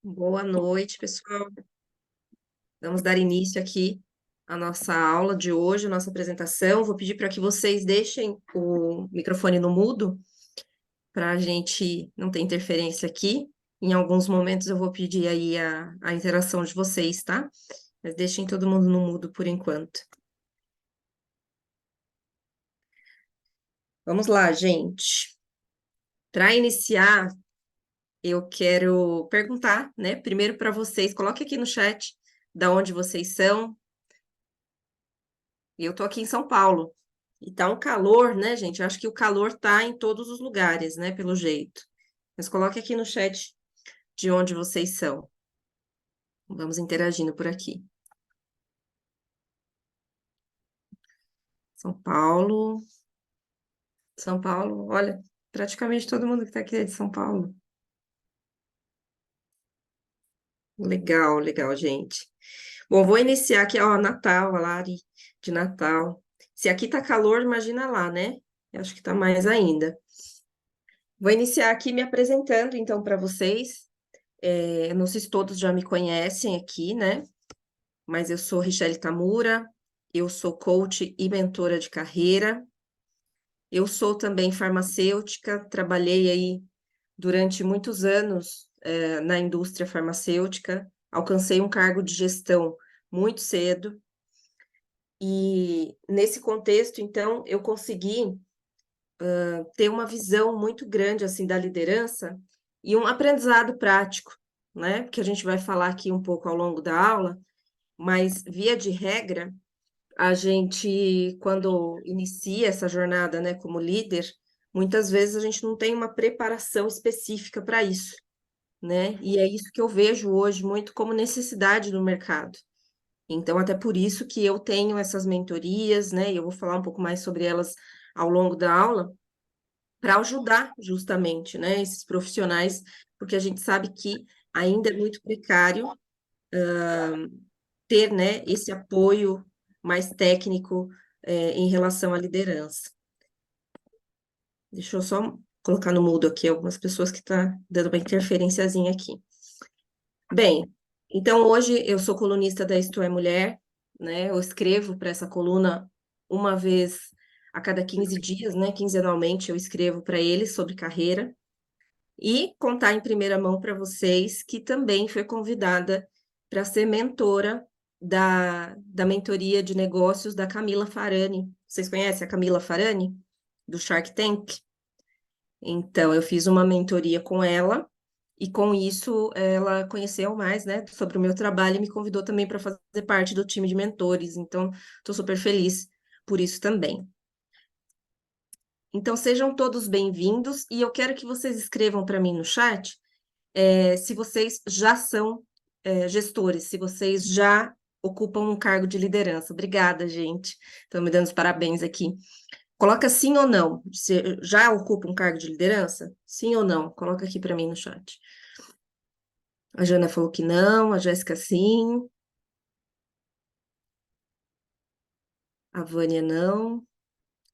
Boa noite, pessoal. Vamos dar início aqui à nossa aula de hoje, a nossa apresentação. Vou pedir para que vocês deixem o microfone no mudo, para a gente não ter interferência aqui. Em alguns momentos eu vou pedir aí a interação de vocês, tá? Mas deixem todo mundo no mudo por enquanto. Vamos lá, gente. Para iniciar, eu quero perguntar, né? Primeiro para vocês, coloque aqui no chat da onde vocês são. E eu tô aqui em São Paulo. E tá um calor, né, gente? Eu acho que o calor tá em todos os lugares, né, pelo jeito. Mas coloque aqui no chat de onde vocês são. Vamos interagindo por aqui. São Paulo. São Paulo, olha, praticamente todo mundo que tá aqui é de São Paulo. Legal, legal, gente. Bom, vou iniciar aqui, ó, Natal, a Lari de Natal. Se aqui tá calor, imagina lá, né? Eu acho que tá mais ainda. Vou iniciar aqui me apresentando, então, para vocês. Não sei se todos já me conhecem aqui, né? Mas eu sou Richelle Tamura, eu sou coach e mentora de carreira. Eu sou também farmacêutica, trabalhei aí durante muitos anos, na indústria farmacêutica, alcancei um cargo de gestão muito cedo. E nesse contexto, então, eu consegui ter uma visão muito grande assim da liderança e um aprendizado prático, né? Porque a gente vai falar aqui um pouco ao longo da aula, mas via de regra, a gente quando inicia essa jornada, né, como líder, muitas vezes a gente não tem uma preparação específica para isso, né? E é isso que eu vejo hoje muito como necessidade no mercado. Então, até por isso que eu tenho essas mentorias, né? E eu vou falar um pouco mais sobre elas ao longo da aula, para ajudar justamente, né, esses profissionais, porque a gente sabe que ainda é muito precário ter, né, esse apoio mais técnico em relação à liderança. Deixa eu só colocar no mudo aqui algumas pessoas que estão dando uma interferenciazinha aqui. Bem, então hoje eu sou colunista da Isto é Mulher, né? Eu escrevo para essa coluna uma vez a cada 15 dias, né? Quinzenalmente eu escrevo para eles sobre carreira. E contar em primeira mão para vocês que também foi convidada para ser mentora da mentoria de negócios da Camila Farani. Vocês conhecem a Camila Farani, do Shark Tank? Então, eu fiz uma mentoria com ela, e com isso ela conheceu mais, né, sobre o meu trabalho e me convidou também para fazer parte do time de mentores. Então, estou super feliz por isso também. Então, sejam todos bem-vindos, e eu quero que vocês escrevam para mim no chat se vocês já são gestores, se vocês já ocupam um cargo de liderança. Obrigada, gente. Estão me dando os parabéns aqui. Coloca sim ou não. Você já ocupa um cargo de liderança? Sim ou não? Coloca aqui para mim no chat. A Jana falou que não, a Jéssica sim, a Vânia não,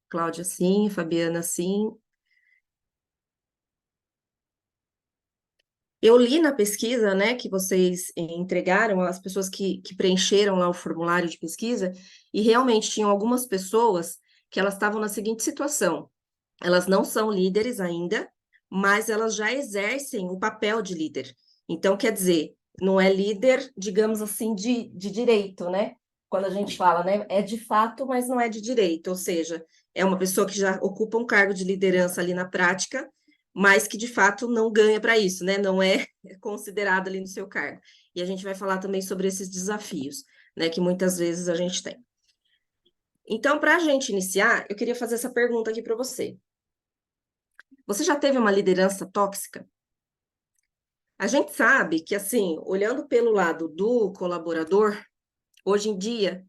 Cláudia sim, Fabiana sim. Eu li na pesquisa, né, que vocês entregaram, as pessoas que preencheram lá o formulário de pesquisa, e realmente tinham algumas pessoas que elas estavam na seguinte situação: elas não são líderes ainda, mas elas já exercem o papel de líder. Então, quer dizer, não é líder, digamos assim, de direito, né? Quando a gente fala, né? É de fato, mas não é de direito, ou seja, é uma pessoa que já ocupa um cargo de liderança ali na prática, mas que de fato não ganha para isso, né? Não é considerado ali no seu cargo. E a gente vai falar também sobre esses desafios, né? Que muitas vezes a gente tem. Então, para a gente iniciar, eu queria fazer essa pergunta aqui para você. Você já teve uma liderança tóxica? A gente sabe que, assim, olhando pelo lado do colaborador, hoje em dia,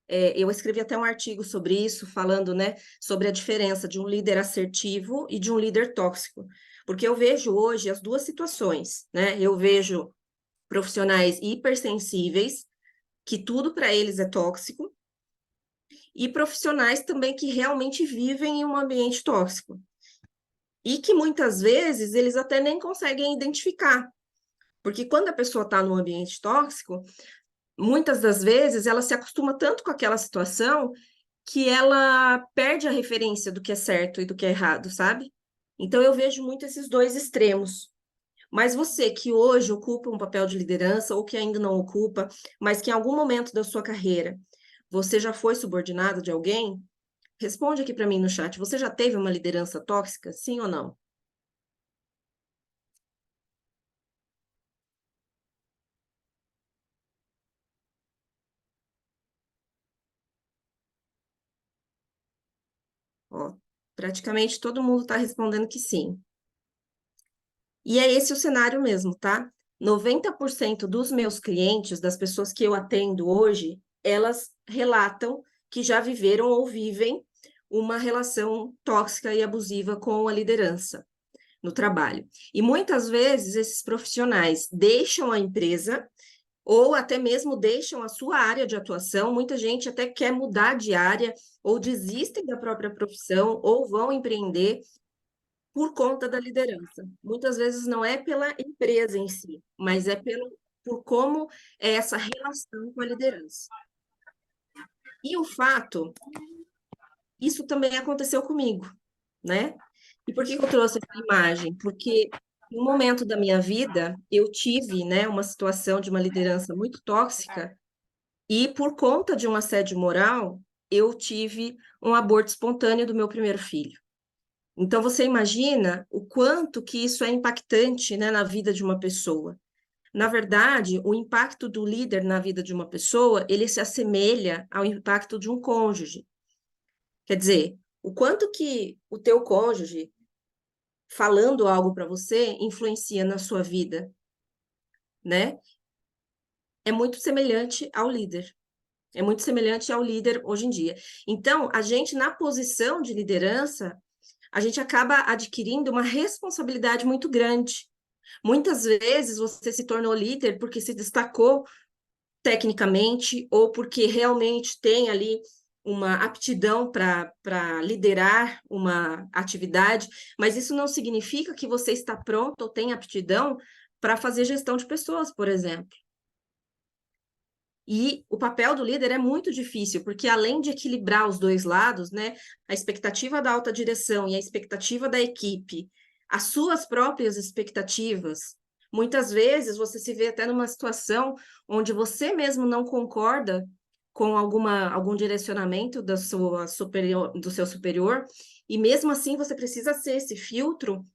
eu escrevi até um artigo sobre isso, falando, né, sobre a diferença de um líder assertivo e de um líder tóxico. Porque eu vejo hoje as duas situações, né? Eu vejo profissionais hipersensíveis, que tudo para eles é tóxico, e profissionais também que realmente vivem em um ambiente tóxico. E que muitas vezes eles até nem conseguem identificar, Porque quando a pessoa está num ambiente tóxico, muitas das vezes ela se acostuma tanto com aquela situação que ela perde a referência do que é certo e do que é errado, sabe? Então eu vejo muito esses dois extremos. Mas você que hoje ocupa um papel de liderança ou que ainda não ocupa, mas que em algum momento da sua carreira você já foi subordinado de alguém, responde aqui para mim no chat. Você já teve uma liderança tóxica, sim ou não? Ó, praticamente todo mundo está respondendo que sim. E é esse o cenário mesmo, tá? 90% dos meus clientes, das pessoas que eu atendo hoje, elas relatam que já viveram ou vivem uma relação tóxica e abusiva com a liderança no trabalho. E muitas vezes esses profissionais deixam a empresa ou até mesmo deixam a sua área de atuação. Muita gente até quer mudar de área ou desistem da própria profissão ou vão empreender por conta da liderança. Muitas vezes não é pela empresa em si, mas é por como é essa relação com a liderança. E o fato, isso também aconteceu comigo, né? E por que que eu trouxe essa imagem? Porque em um momento da minha vida, eu tive, né, uma situação de uma liderança muito tóxica e por conta de um assédio moral, eu tive um aborto espontâneo do meu primeiro filho. Então, você imagina o quanto que isso é impactante, né, na vida de uma pessoa. Na verdade, o impacto do líder na vida de uma pessoa, ele se assemelha ao impacto de um cônjuge. Quer dizer, o quanto que o teu cônjuge, falando algo para você, influencia na sua vida, né? É muito semelhante ao líder. É muito semelhante ao líder hoje em dia. Então, a gente, na posição de liderança, a gente acaba adquirindo uma responsabilidade muito grande. Muitas vezes você se tornou líder porque se destacou tecnicamente ou porque realmente tem ali uma aptidão para liderar uma atividade, mas isso não significa que você está pronto ou tem aptidão para fazer gestão de pessoas, por exemplo. E o papel do líder é muito difícil, porque além de equilibrar os dois lados, né, a expectativa da alta direção e a expectativa da equipe, as suas próprias expectativas, muitas vezes você se vê até numa situação onde você mesmo não concorda com algum direcionamento da sua superior, do seu superior, e mesmo assim você precisa ser esse filtro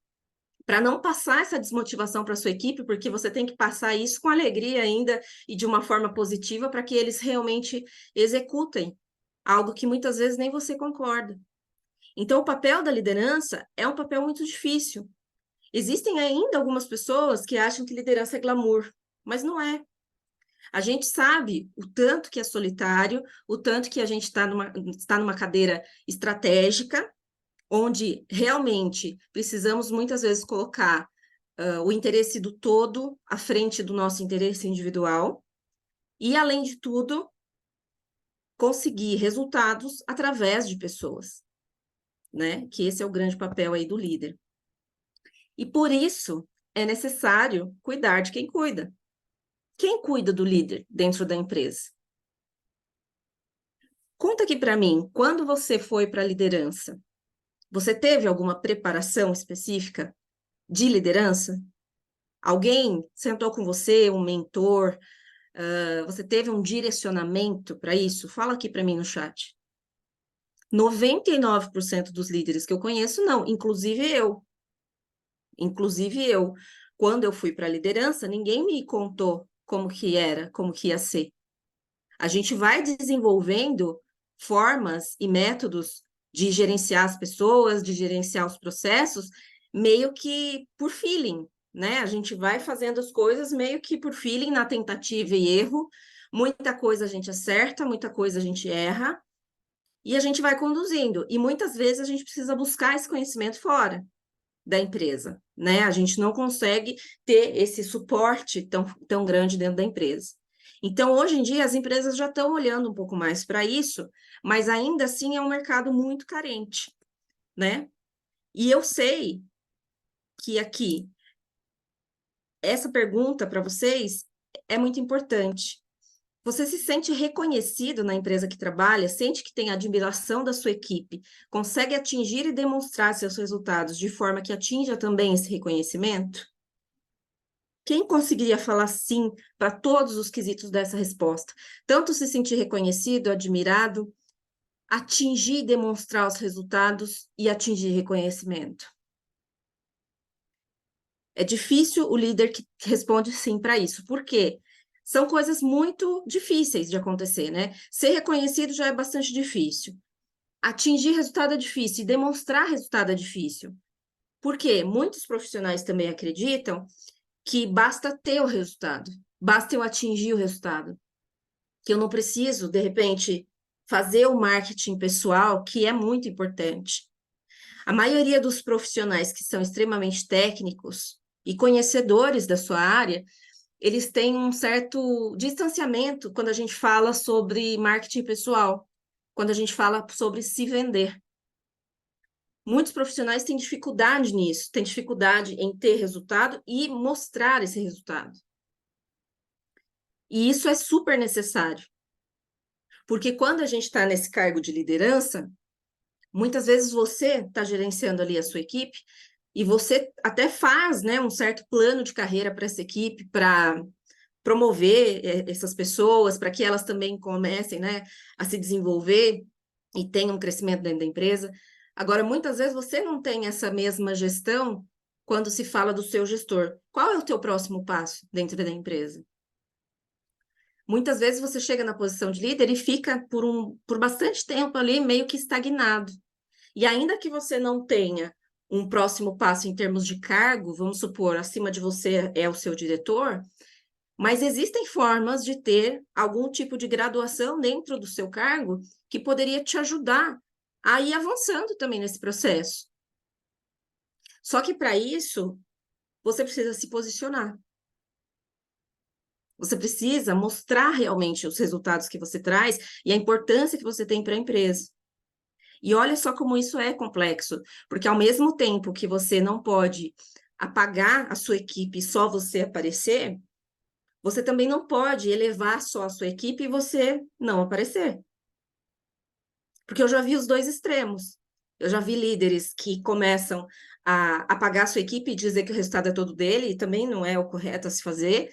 para não passar essa desmotivação para sua equipe, porque você tem que passar isso com alegria ainda e de uma forma positiva para que eles realmente executem algo que muitas vezes nem você concorda. Então, o papel da liderança é um papel muito difícil. Existem ainda algumas pessoas que acham que liderança é glamour, mas não é. A gente sabe o tanto que é solitário, o tanto que a gente está numa cadeira estratégica, onde realmente precisamos muitas vezes colocar o interesse do todo à frente do nosso interesse individual e, além de tudo, conseguir resultados através de pessoas, né? Que esse é o grande papel aí do líder. E por isso é necessário cuidar de quem cuida. Quem cuida do líder dentro da empresa? Conta aqui para mim, quando você foi para a liderança, você teve alguma preparação específica de liderança? Alguém sentou com você, um mentor, você teve um direcionamento para isso? Fala aqui para mim no chat. 99% dos líderes que eu conheço, não, inclusive eu. Inclusive eu. Quando eu fui para a liderança, ninguém me contou como que era, como que ia ser. A gente vai desenvolvendo formas e métodos de gerenciar as pessoas, de gerenciar os processos, meio que por feeling, né? A gente vai fazendo as coisas meio que por feeling, na tentativa e erro. Muita coisa a gente acerta, muita coisa a gente erra, e a gente vai conduzindo. E muitas vezes a gente precisa buscar esse conhecimento fora da empresa, né? A gente não consegue ter esse suporte tão grande dentro da empresa. Então, hoje em dia, as empresas já estão olhando um pouco mais para isso, mas ainda assim é um mercado muito carente, né? E eu sei que aqui essa pergunta para vocês é muito importante. Você se sente reconhecido na empresa que trabalha, sente que tem admiração da sua equipe, consegue atingir e demonstrar seus resultados de forma que atinja também esse reconhecimento? Quem conseguiria falar sim para todos os quesitos dessa resposta? Tanto se sentir reconhecido, admirado, atingir e demonstrar os resultados e atingir reconhecimento. É difícil o líder que responde sim para isso. Por quê? São coisas muito difíceis de acontecer, né? Ser reconhecido já é bastante difícil. Atingir resultado é difícil e demonstrar resultado é difícil. Por quê? Muitos profissionais também acreditam que basta ter o resultado, basta eu atingir o resultado, que eu não preciso, de repente, fazer o marketing pessoal, que é muito importante. A maioria dos profissionais que são extremamente técnicos e conhecedores da sua área, eles têm um certo distanciamento quando a gente fala sobre marketing pessoal, quando a gente fala sobre se vender. Muitos profissionais têm dificuldade nisso, têm dificuldade em ter resultado e mostrar esse resultado. E isso é super necessário, porque quando a gente está nesse cargo de liderança, muitas vezes você está gerenciando ali a sua equipe e você até faz, né, um certo plano de carreira para essa equipe, para promover essas pessoas, para que elas também comecem, né, a se desenvolver e tenham um crescimento dentro da empresa. Agora, muitas vezes você não tem essa mesma gestão quando se fala do seu gestor. Qual é o teu próximo passo dentro da empresa? Muitas vezes você chega na posição de líder e fica por bastante tempo ali meio que estagnado. E ainda que você não tenha um próximo passo em termos de cargo, vamos supor, acima de você é o seu diretor, mas existem formas de ter algum tipo de graduação dentro do seu cargo que poderia te ajudar a ir avançando também nesse processo. Só que para isso, você precisa se posicionar. Você precisa mostrar realmente os resultados que você traz e a importância que você tem para a empresa. E olha só como isso é complexo, porque ao mesmo tempo que você não pode apagar a sua equipe e só você aparecer, você também não pode elevar só a sua equipe e você não aparecer. Porque eu já vi os dois extremos. Eu já vi líderes que começam a apagar a sua equipe e dizer que o resultado é todo dele, e também não é o correto a se fazer.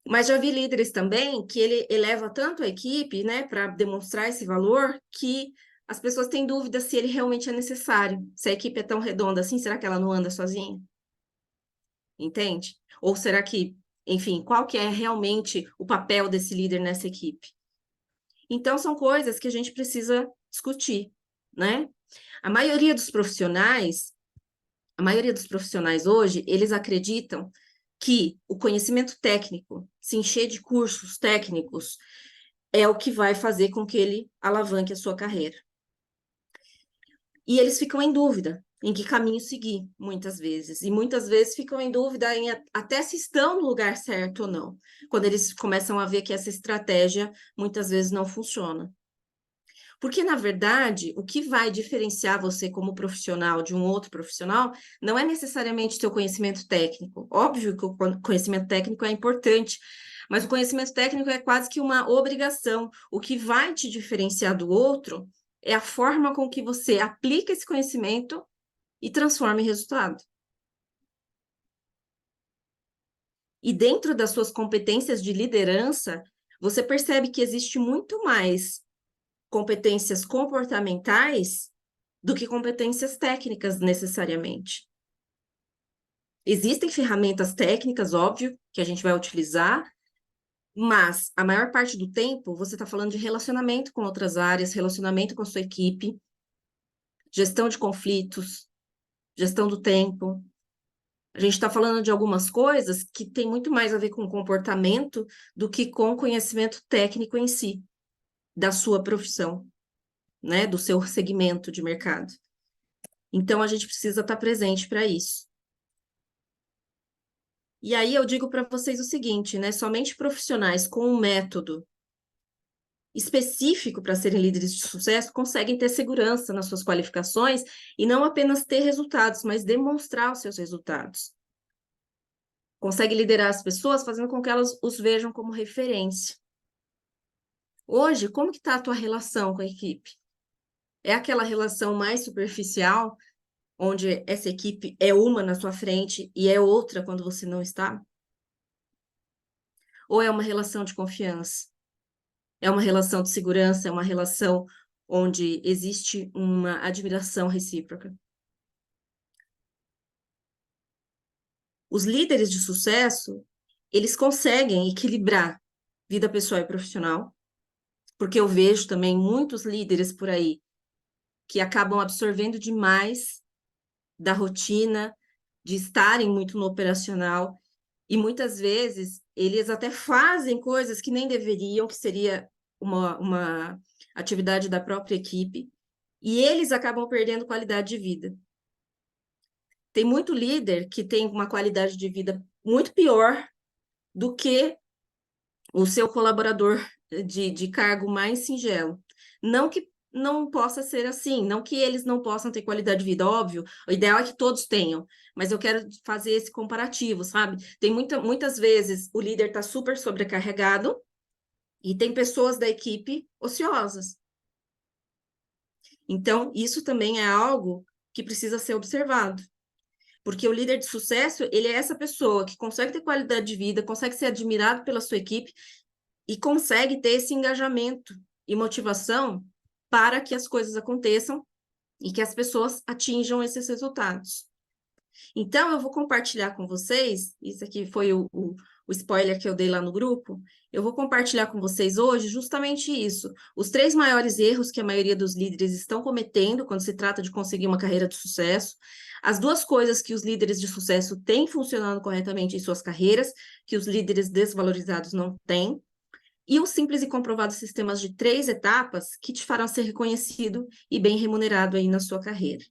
Mas já vi líderes também que ele eleva tanto a equipe, né, para demonstrar esse valor, que as pessoas têm dúvida se ele realmente é necessário. Se a equipe é tão redonda assim, será que ela não anda sozinha? Entende? Ou será que, enfim, qual que é realmente o papel desse líder nessa equipe? Então, são coisas que a gente precisa discutir, né? A maioria dos profissionais, a maioria dos profissionais hoje, eles acreditam que o conhecimento técnico, se encher de cursos técnicos, é o que vai fazer com que ele alavanque a sua carreira. E eles ficam em dúvida em que caminho seguir, muitas vezes. E muitas vezes ficam em dúvida em até se estão no lugar certo ou não, quando eles começam a ver que essa estratégia muitas vezes não funciona. Porque, na verdade, o que vai diferenciar você como profissional de um outro profissional não é necessariamente seu conhecimento técnico. Óbvio que o conhecimento técnico é importante, mas o conhecimento técnico é quase que uma obrigação. O que vai te diferenciar do outro é a forma com que você aplica esse conhecimento e transforma em resultado. E dentro das suas competências de liderança, você percebe que existe muito mais competências comportamentais do que competências técnicas necessariamente. Existem ferramentas técnicas, óbvio, que a gente vai utilizar, mas a maior parte do tempo você está falando de relacionamento com outras áreas, relacionamento com a sua equipe, gestão de conflitos, gestão do tempo. A gente está falando de algumas coisas que tem muito mais a ver com comportamento do que com conhecimento técnico em si, da sua profissão, né, do seu segmento de mercado. Então, a gente precisa estar presente para isso. E aí eu digo para vocês o seguinte, né? Somente profissionais com um método específico para serem líderes de sucesso conseguem ter segurança nas suas qualificações e não apenas ter resultados, mas demonstrar os seus resultados. Consegue liderar as pessoas fazendo com que elas os vejam como referência. Hoje, como que está a tua relação com a equipe? É aquela relação mais superficial, onde essa equipe é uma na sua frente e é outra quando você não está? Ou é uma relação de confiança? É uma relação de segurança? É uma relação onde existe uma admiração recíproca? Os líderes de sucesso, eles conseguem equilibrar vida pessoal e profissional, porque eu vejo também muitos líderes por aí que acabam absorvendo demais da rotina, de estarem muito no operacional, e muitas vezes eles até fazem coisas que nem deveriam, que seria uma atividade da própria equipe, e eles acabam perdendo qualidade de vida. Tem muito líder que tem uma qualidade de vida muito pior do que o seu colaborador de cargo mais singelo. Não que não possa ser assim, não que eles não possam ter qualidade de vida, óbvio, o ideal é que todos tenham, mas eu quero fazer esse comparativo, sabe? Tem muitas vezes o líder está super sobrecarregado e tem pessoas da equipe ociosas. Então, isso também é algo que precisa ser observado. Porque o líder de sucesso, ele é essa pessoa que consegue ter qualidade de vida, consegue ser admirado pela sua equipe e consegue ter esse engajamento e motivação para que as coisas aconteçam e que as pessoas atinjam esses resultados. Então, eu vou compartilhar com vocês, isso aqui foi o spoiler que eu dei lá no grupo, eu vou compartilhar com vocês hoje justamente isso, os 3 maiores erros que a maioria dos líderes estão cometendo quando se trata de conseguir uma carreira de sucesso, as 2 coisas que os líderes de sucesso têm funcionando corretamente em suas carreiras, que os líderes desvalorizados não têm, e os simples e comprovados sistemas de 3 etapas que te farão ser reconhecido e bem remunerado aí na sua carreira.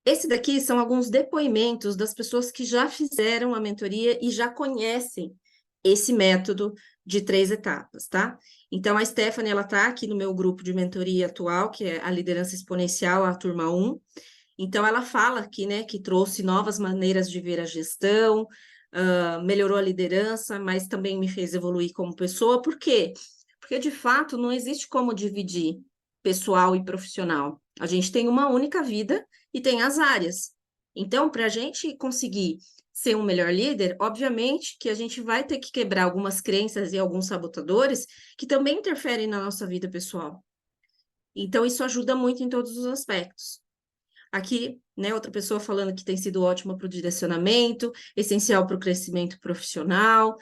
Esse daqui são alguns depoimentos das pessoas que já fizeram a mentoria e já conhecem esse método de 3 etapas, tá? Então, a Stephanie, ela tá aqui no meu grupo de mentoria atual, que é a Liderança Exponencial, a turma 1. Então, ela fala aqui, né, que trouxe novas maneiras de ver a gestão, melhorou a liderança, mas também me fez evoluir como pessoa. Por quê? Porque, de fato, não existe como dividir pessoal e profissional. A gente tem uma única vida e tem as áreas. Então, para a gente conseguir ser um melhor líder, obviamente que a gente vai ter que quebrar algumas crenças e alguns sabotadores que também interferem na nossa vida pessoal. Então, isso ajuda muito em todos os aspectos. Aqui, né, outra pessoa falando que tem sido ótima para o direcionamento, essencial para o crescimento profissional,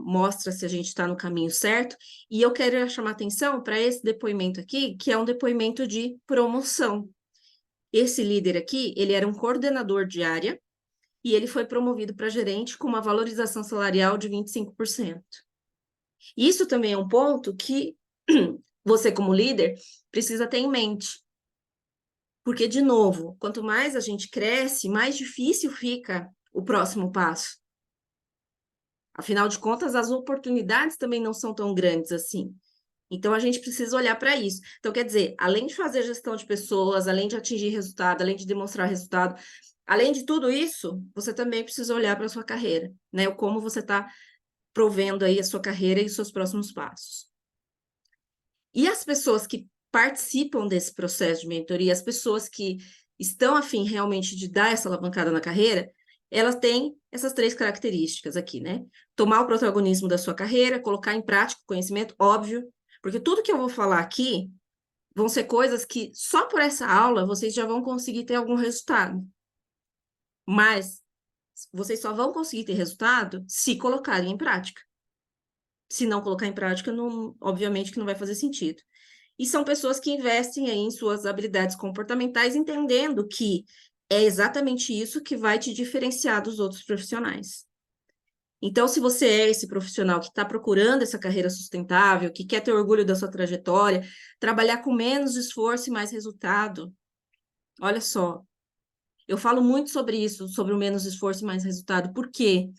mostra se a gente está no caminho certo. E eu quero chamar atenção para esse depoimento aqui, que é um depoimento de promoção. Esse líder aqui, ele era um coordenador de área e ele foi promovido para gerente com uma valorização salarial de 25%. Isso também é um ponto que você, como líder, precisa ter em mente. Porque, de novo, quanto mais a gente cresce, mais difícil fica o próximo passo. Afinal de contas, as oportunidades também não são tão grandes assim. Então, a gente precisa olhar para isso. Então, quer dizer, além de fazer gestão de pessoas, além de atingir resultado, além de demonstrar resultado, além de tudo isso, você também precisa olhar para a sua carreira, né? Como você está provendo aí a sua carreira e os seus próximos passos. E as pessoas que participam desse processo de mentoria, as pessoas que estão a fim realmente de dar essa alavancada na carreira, elas têm essas 3 características aqui, né? Tomar o protagonismo da sua carreira, colocar em prática o conhecimento, óbvio, porque tudo que eu vou falar aqui vão ser coisas que só por essa aula vocês já vão conseguir ter algum resultado. Mas vocês só vão conseguir ter resultado se colocarem em prática. Se não colocar em prática, não, obviamente que não vai fazer sentido. E são pessoas que investem aí em suas habilidades comportamentais, entendendo que é exatamente isso que vai te diferenciar dos outros profissionais. Então, se você é esse profissional que está procurando essa carreira sustentável, que quer ter orgulho da sua trajetória, trabalhar com menos esforço e mais resultado, olha só, eu falo muito sobre isso, sobre o menos esforço e mais resultado, por quê?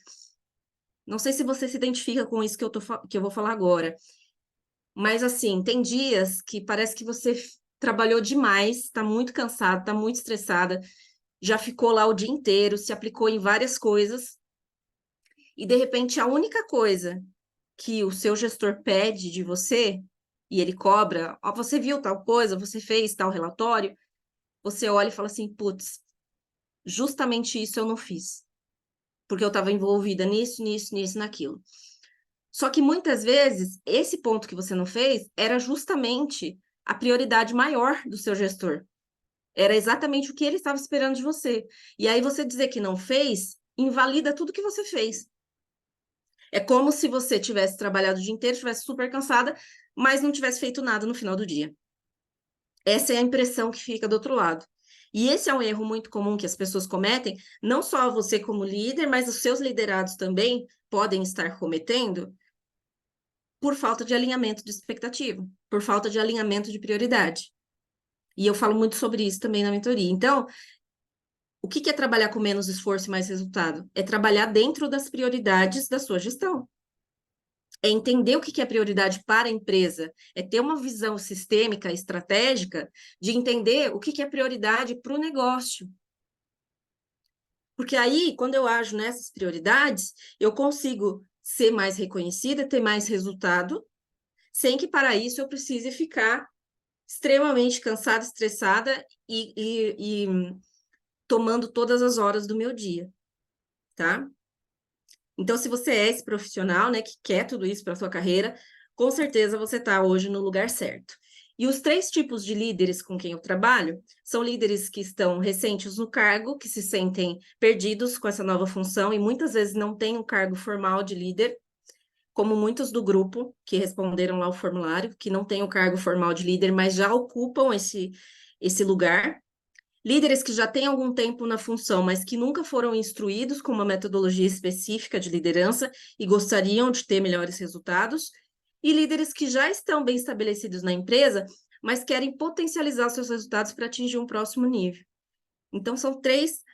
Não sei se você se identifica com isso que eu vou falar agora, mas assim, tem dias que parece que você trabalhou demais, está muito cansado, está muito estressada, já ficou lá o dia inteiro, se aplicou em várias coisas, e de repente a única coisa que o seu gestor pede de você, e ele cobra, ó, você viu tal coisa, você fez tal relatório, você olha e fala assim, putz, justamente isso eu não fiz, porque eu estava envolvida nisso, nisso, nisso, naquilo. Só que muitas vezes, esse ponto que você não fez era justamente a prioridade maior do seu gestor. Era exatamente o que ele estava esperando de você. E aí você dizer que não fez, invalida tudo que você fez. É como se você tivesse trabalhado o dia inteiro, estivesse super cansada, mas não tivesse feito nada no final do dia. Essa é a impressão que fica do outro lado. E esse é um erro muito comum que as pessoas cometem, não só você como líder, mas os seus liderados também podem estar cometendo por falta de alinhamento de expectativa, por falta de alinhamento de prioridade. E eu falo muito sobre isso também na mentoria. Então, o que é trabalhar com menos esforço e mais resultado? É trabalhar dentro das prioridades da sua gestão. É entender o que é prioridade para a empresa, é ter uma visão sistêmica, estratégica, de entender o que é prioridade para o negócio. Porque aí, quando eu ajo nessas prioridades, eu consigo ser mais reconhecida, ter mais resultado, sem que para isso eu precise ficar extremamente cansada, estressada e tomando todas as horas do meu dia, tá? Então, se você é esse profissional, né, que quer tudo isso para sua carreira, com certeza você está hoje no lugar certo. E os três tipos de líderes com quem eu trabalho são líderes que estão recentes no cargo, que se sentem perdidos com essa nova função e muitas vezes não têm um cargo formal de líder, como muitos do grupo que responderam lá o formulário, que não têm o cargo formal de líder, mas já ocupam esse lugar. Líderes que já têm algum tempo na função, mas que nunca foram instruídos com uma metodologia específica de liderança e gostariam de ter melhores resultados. E líderes que já estão bem estabelecidos na empresa, mas querem potencializar seus resultados para atingir um próximo nível. Então, são três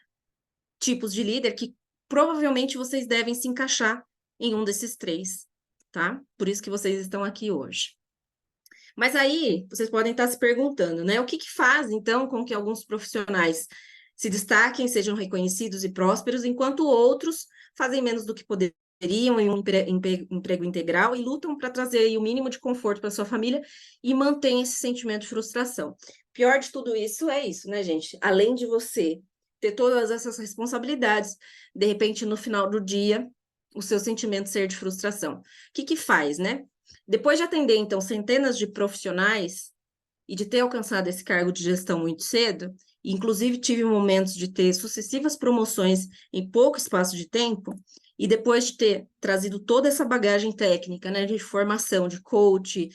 tipos de líder que provavelmente vocês devem se encaixar em um desses três, tá? Por isso que vocês estão aqui hoje. Mas aí, vocês podem estar se perguntando, né? O que faz, então, com que alguns profissionais se destaquem, sejam reconhecidos e prósperos, enquanto outros fazem menos do que poderiam em um emprego integral e lutam para trazer aí o mínimo de conforto para sua família e mantém esse sentimento de frustração. Pior de tudo isso é isso, né, gente? Além de você ter todas essas responsabilidades, de repente, no final do dia, o seu sentimento ser de frustração. O que faz, né? Depois de atender, então, centenas de profissionais e de ter alcançado esse cargo de gestão muito cedo, e inclusive tive momentos de ter sucessivas promoções em pouco espaço de tempo, e depois de ter trazido toda essa bagagem técnica, né, de formação, de coach,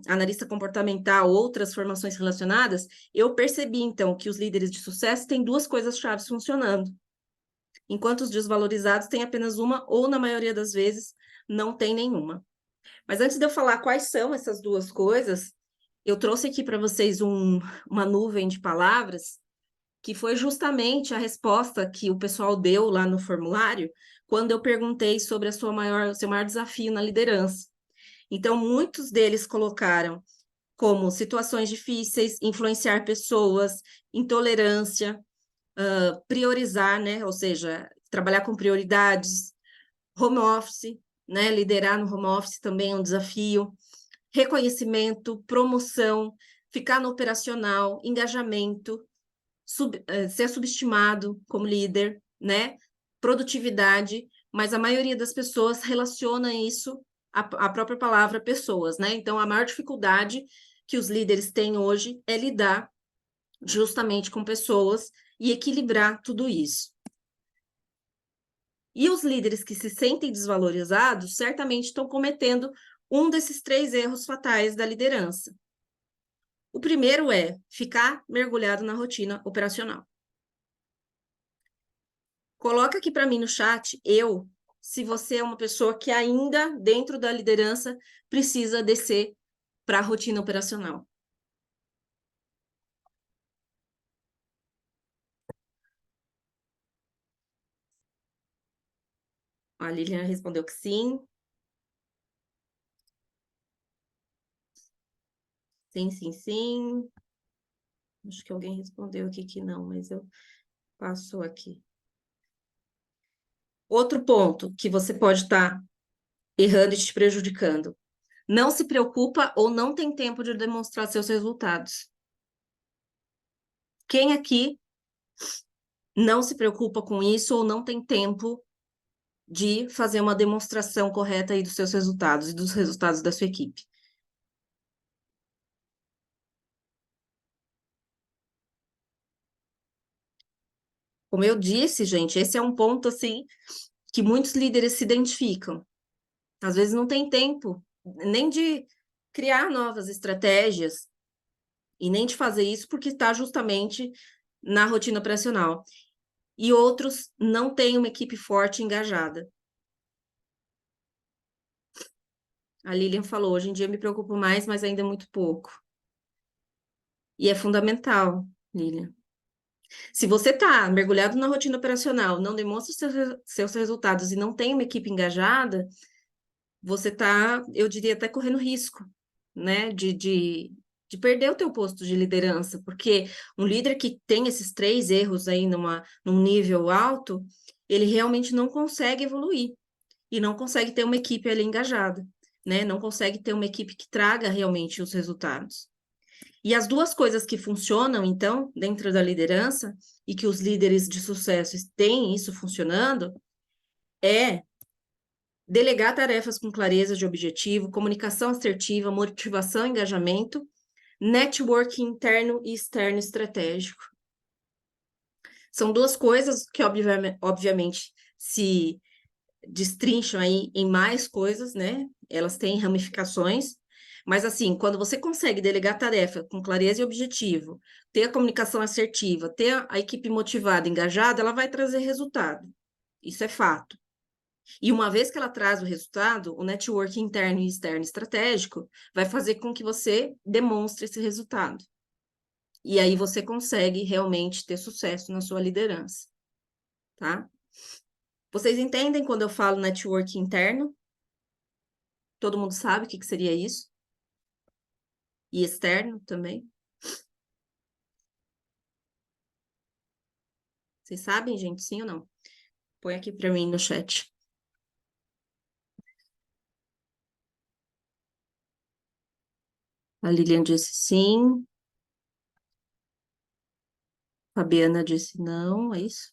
analista comportamental, outras formações relacionadas, eu percebi, então, que os líderes de sucesso têm duas coisas chaves funcionando, enquanto os desvalorizados têm apenas uma, ou, na maioria das vezes, não tem nenhuma. Mas antes de eu falar quais são essas duas coisas, eu trouxe aqui para vocês uma nuvem de palavras, que foi justamente a resposta que o pessoal deu lá no formulário, quando eu perguntei sobre seu maior desafio na liderança. Então, muitos deles colocaram como situações difíceis, influenciar pessoas, intolerância, priorizar, né? Ou seja, trabalhar com prioridades, home office, né? Liderar no home office também é um desafio, reconhecimento, promoção, ficar no operacional, engajamento, ser subestimado como líder, né? Produtividade, mas a maioria das pessoas relaciona isso à própria palavra pessoas, né? Então, a maior dificuldade que os líderes têm hoje é lidar justamente com pessoas e equilibrar tudo isso. E os líderes que se sentem desvalorizados certamente estão cometendo um desses três erros fatais da liderança. O primeiro é ficar mergulhado na rotina operacional. Coloca aqui para mim no chat, se você é uma pessoa que ainda, dentro da liderança, precisa descer para a rotina operacional. A Lilian respondeu que sim. Sim, sim, sim. Acho que alguém respondeu aqui que não, mas eu passo aqui. Outro ponto que você pode estar errando e te prejudicando. Não se preocupa ou não tem tempo de demonstrar seus resultados. Quem aqui não se preocupa com isso ou não tem tempo de fazer uma demonstração correta aí dos seus resultados e dos resultados da sua equipe? Como eu disse, gente, esse é um ponto assim que muitos líderes se identificam. Às vezes não tem tempo nem de criar novas estratégias e nem de fazer isso porque está justamente na rotina operacional. E outros não têm uma equipe forte e engajada. A Lilian falou, hoje em dia eu me preocupo mais, mas ainda é muito pouco. E é fundamental, Lilian. Se você está mergulhado na rotina operacional, não demonstra seus resultados e não tem uma equipe engajada, você está, eu diria, até correndo risco, né, de perder o teu posto de liderança, porque um líder que tem esses três erros aí num nível alto, ele realmente não consegue evoluir e não consegue ter uma equipe ali engajada, né, não consegue ter uma equipe que traga realmente os resultados. E as duas coisas que funcionam, então, dentro da liderança, e que os líderes de sucesso têm isso funcionando, é delegar tarefas com clareza de objetivo, comunicação assertiva, motivação e engajamento, networking interno e externo estratégico. São duas coisas que, obviamente, se destrincham aí em mais coisas, né? Elas têm ramificações, mas assim, quando você consegue delegar tarefa com clareza e objetivo, ter a comunicação assertiva, ter a equipe motivada, engajada, ela vai trazer resultado. Isso é fato. E uma vez que ela traz o resultado, o network interno e externo estratégico vai fazer com que você demonstre esse resultado. E aí você consegue realmente ter sucesso na sua liderança, tá? Vocês entendem quando eu falo network interno? Todo mundo sabe o que seria isso? E externo também? Vocês sabem, gente? Sim ou não? Põe aqui para mim no chat. A Lilian disse sim. Fabiana disse não, é isso?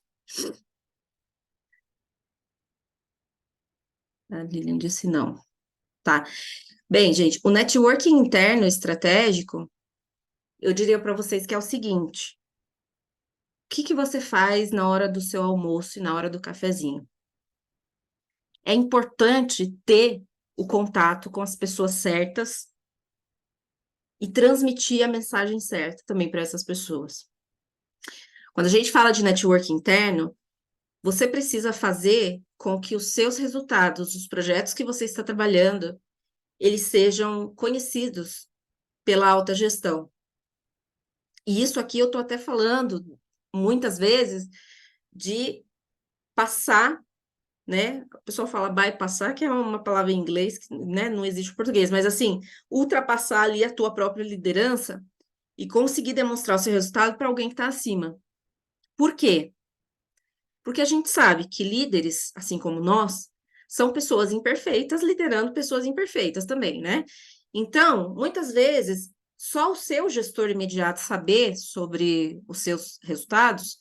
A Lilian disse não. Tá. Bem, gente, o networking interno estratégico, eu diria para vocês que é o seguinte: o que que você faz na hora do seu almoço e na hora do cafezinho? É importante ter o contato com as pessoas certas e transmitir a mensagem certa também para essas pessoas. Quando a gente fala de network interno, você precisa fazer com que os seus resultados, os projetos que você está trabalhando, eles sejam conhecidos pela alta gestão. E isso aqui eu estou até falando muitas vezes de passar, né? O pessoal fala bypassar, que é uma palavra em inglês, que, né, não existe em português, mas assim, ultrapassar ali a tua própria liderança e conseguir demonstrar o seu resultado para alguém que está acima. Por quê? Porque a gente sabe que líderes, assim como nós, são pessoas imperfeitas liderando pessoas imperfeitas também, né? Então, muitas vezes, só o seu gestor imediato saber sobre os seus resultados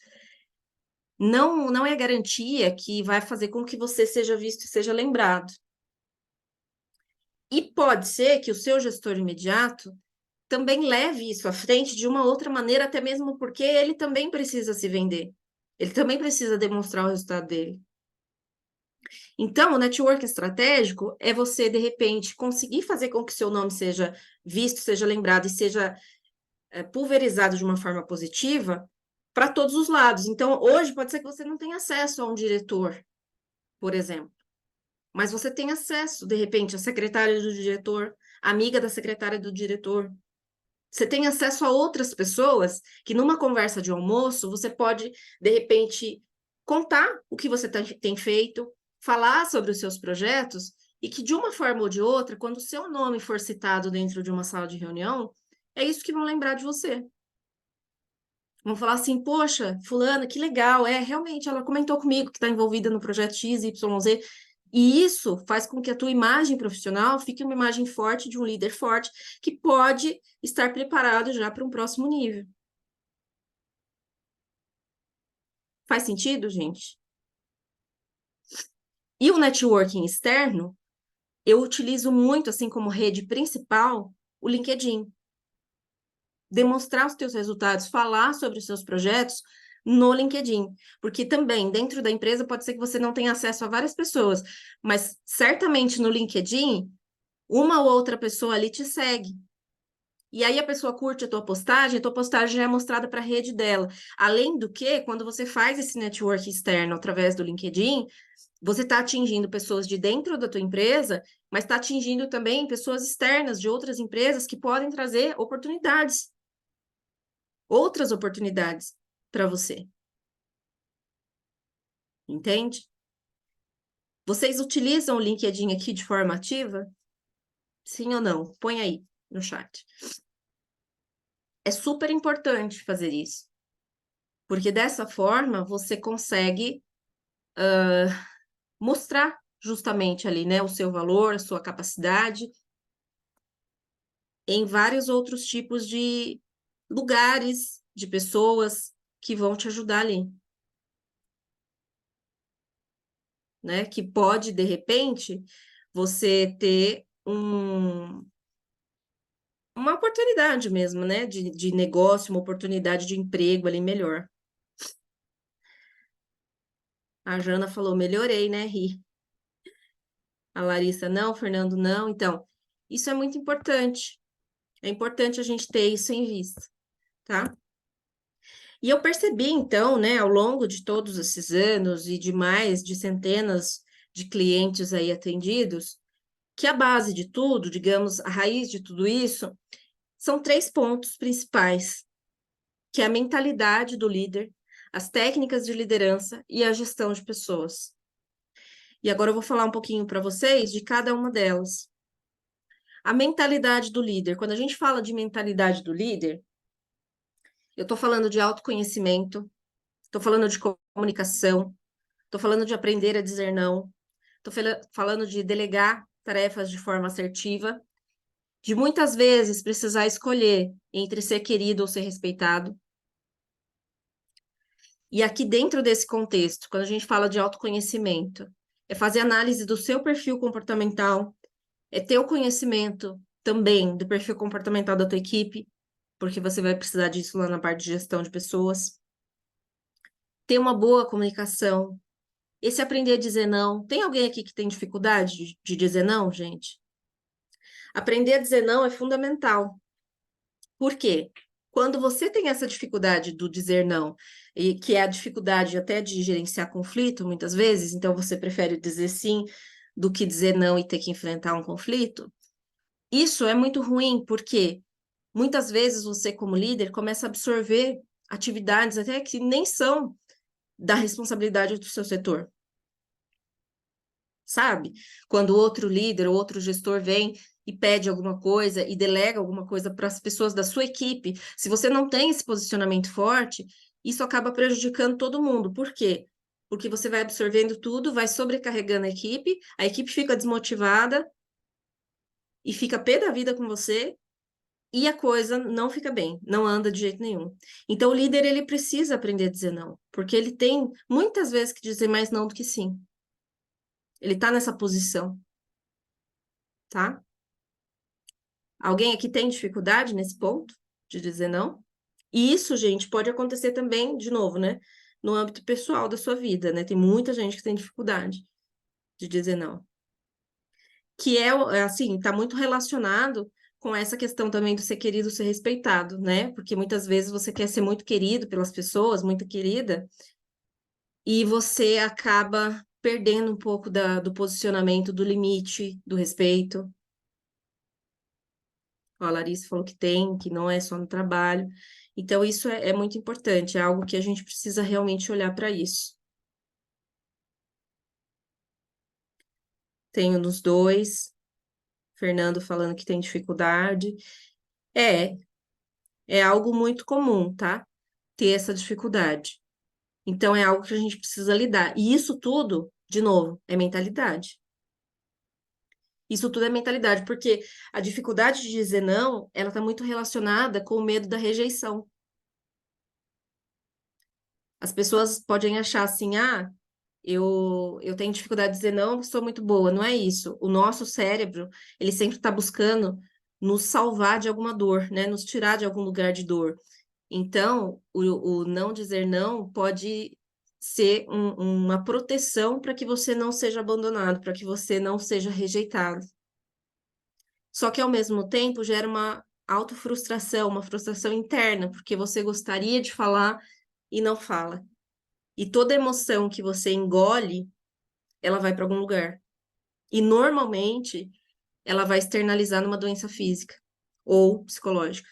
não é garantia que vai fazer com que você seja visto e seja lembrado. E pode ser que o seu gestor imediato também leve isso à frente de uma outra maneira, até mesmo porque ele também precisa se vender. Ele também precisa demonstrar o resultado dele. Então, o network estratégico é você, de repente, conseguir fazer com que seu nome seja visto, seja lembrado e seja pulverizado de uma forma positiva para todos os lados. Então, hoje pode ser que você não tenha acesso a um diretor, por exemplo, mas você tem acesso, de repente, à secretária do diretor, amiga da secretária do diretor. Você tem acesso a outras pessoas que, numa conversa de almoço, você pode, de repente, contar o que você tem feito, falar sobre os seus projetos, e que, de uma forma ou de outra, quando o seu nome for citado dentro de uma sala de reunião, é isso que vão lembrar de você. Vão falar assim, poxa, fulana, que legal, realmente, ela comentou comigo que está envolvida no projeto X, Y, Z, e isso faz com que a tua imagem profissional fique uma imagem forte de um líder forte que pode estar preparado já para um próximo nível. Faz sentido, gente? E o networking externo, eu utilizo muito, assim como rede principal, o LinkedIn. Demonstrar os teus resultados, falar sobre os seus projetos no LinkedIn, porque também dentro da empresa pode ser que você não tenha acesso a várias pessoas, mas certamente no LinkedIn, uma ou outra pessoa ali te segue. E aí a pessoa curte a tua postagem já é mostrada para a rede dela. Além do que, quando você faz esse network externo através do LinkedIn, você está atingindo pessoas de dentro da tua empresa, mas está atingindo também pessoas externas de outras empresas que podem trazer oportunidades, outras oportunidades para você, entende? Vocês utilizam o LinkedIn aqui de forma ativa? Sim ou não? Põe aí no chat. É super importante fazer isso, porque dessa forma você consegue mostrar justamente ali, né, o seu valor, a sua capacidade em vários outros tipos de lugares, de pessoas que vão te ajudar ali, né? Que pode, de repente, você ter uma oportunidade mesmo, né? De negócio, uma oportunidade de emprego ali melhor. A Jana falou, melhorei, né, Ri? A Larissa, não, Fernando, não. Então, isso é muito importante. É importante a gente ter isso em vista, tá? E eu percebi, então, né, ao longo de todos esses anos e de mais de centenas de clientes aí atendidos, que a base de tudo, digamos, a raiz de tudo isso, são três pontos principais, que é a mentalidade do líder, as técnicas de liderança e a gestão de pessoas. E agora eu vou falar um pouquinho para vocês de cada uma delas. A mentalidade do líder. Quando a gente fala de mentalidade do líder, eu estou falando de autoconhecimento, estou falando de comunicação, estou falando de aprender a dizer não, estou falando de delegar tarefas de forma assertiva, de muitas vezes precisar escolher entre ser querido ou ser respeitado. E aqui dentro desse contexto, quando a gente fala de autoconhecimento, é fazer análise do seu perfil comportamental, é ter o conhecimento também do perfil comportamental da tua equipe, porque você vai precisar disso lá na parte de gestão de pessoas. Ter uma boa comunicação, esse aprender a dizer não. Tem alguém aqui que tem dificuldade de dizer não, gente? Aprender a dizer não é fundamental. Por quê? Quando você tem essa dificuldade do dizer não, e que é a dificuldade até de gerenciar conflito, muitas vezes, então você prefere dizer sim do que dizer não e ter que enfrentar um conflito, isso é muito ruim, porque muitas vezes você, como líder, começa a absorver atividades até que nem são da responsabilidade do seu setor, sabe? Quando outro líder ou outro gestor vem e pede alguma coisa e delega alguma coisa para as pessoas da sua equipe, se você não tem esse posicionamento forte, isso acaba prejudicando todo mundo. Por quê? Porque você vai absorvendo tudo, vai sobrecarregando a equipe fica desmotivada e fica pé da vida com você, e a coisa não fica bem, não anda de jeito nenhum. Então, o líder, ele precisa aprender a dizer não, porque ele tem muitas vezes que dizer mais não do que sim. Ele está nessa posição, tá? Alguém aqui tem dificuldade nesse ponto de dizer não? E isso, gente, pode acontecer também, de novo, né? No âmbito pessoal da sua vida, né? Tem muita gente que tem dificuldade de dizer não. Que assim, tá muito relacionado com essa questão também do ser querido, ser respeitado, né? Porque muitas vezes você quer ser muito querido pelas pessoas, muito querida, e você acaba perdendo um pouco do posicionamento, do limite, do respeito. Ó, a Larissa falou que tem, que não é só no trabalho. Então, isso é muito importante, é algo que a gente precisa realmente olhar para isso. Tenho nos dois, Fernando falando que tem dificuldade. É, é algo muito comum, tá? ter essa dificuldade. Então, é algo que a gente precisa lidar. E isso tudo, de novo, é mentalidade. Isso tudo é mentalidade, porque a dificuldade de dizer não, ela está muito relacionada com o medo da rejeição. As pessoas podem achar assim, ah, eu tenho dificuldade de dizer não, sou muito boa. Não é isso. O nosso cérebro, ele sempre está buscando nos salvar de alguma dor, né? Nos tirar de algum lugar de dor. Então, o não dizer não pode ser uma proteção para que você não seja abandonado, para que você não seja rejeitado. Só que, ao mesmo tempo, gera uma autofrustração, uma frustração interna, porque você gostaria de falar e não fala. E toda emoção que você engole, ela vai para algum lugar. E, normalmente, ela vai externalizar numa doença física ou psicológica.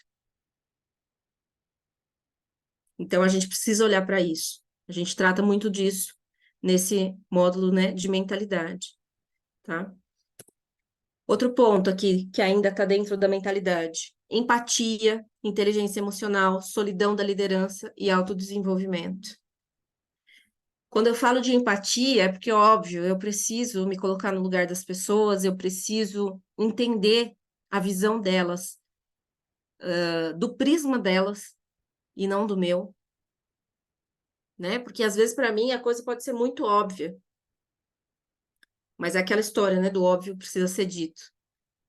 Então, a gente precisa olhar para isso. A gente trata muito disso nesse módulo, né, de mentalidade, tá? Outro ponto aqui que ainda está dentro da mentalidade: empatia, inteligência emocional, solidão da liderança e autodesenvolvimento. Quando eu falo de empatia, é porque, óbvio, eu preciso me colocar no lugar das pessoas, eu preciso entender a visão delas, do prisma delas e não do meu, né? Porque às vezes para mim a coisa pode ser muito óbvia, mas é aquela história, né, do óbvio precisa ser dito.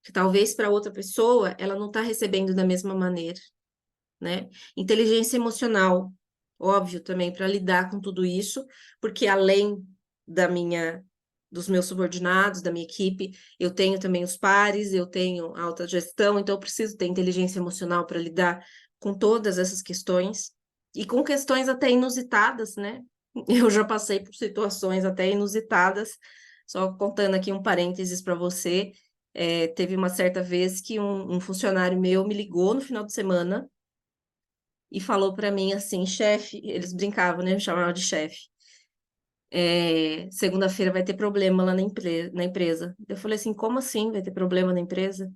Que talvez para outra pessoa ela não está recebendo da mesma maneira, né? Inteligência emocional, óbvio também para lidar com tudo isso, porque além da minha dos meus subordinados, da minha equipe, eu tenho também os pares, eu tenho alta gestão, então eu preciso ter inteligência emocional para lidar com todas essas questões e com questões até inusitadas, né? Eu já passei por situações até inusitadas. Só contando aqui um parênteses para você, teve uma certa vez que um funcionário meu me ligou no final de semana e falou para mim assim, chefe, eles brincavam, né? Me chamavam de chefe. Segunda-feira vai ter problema lá na empresa. Eu falei assim, como assim vai ter problema na empresa?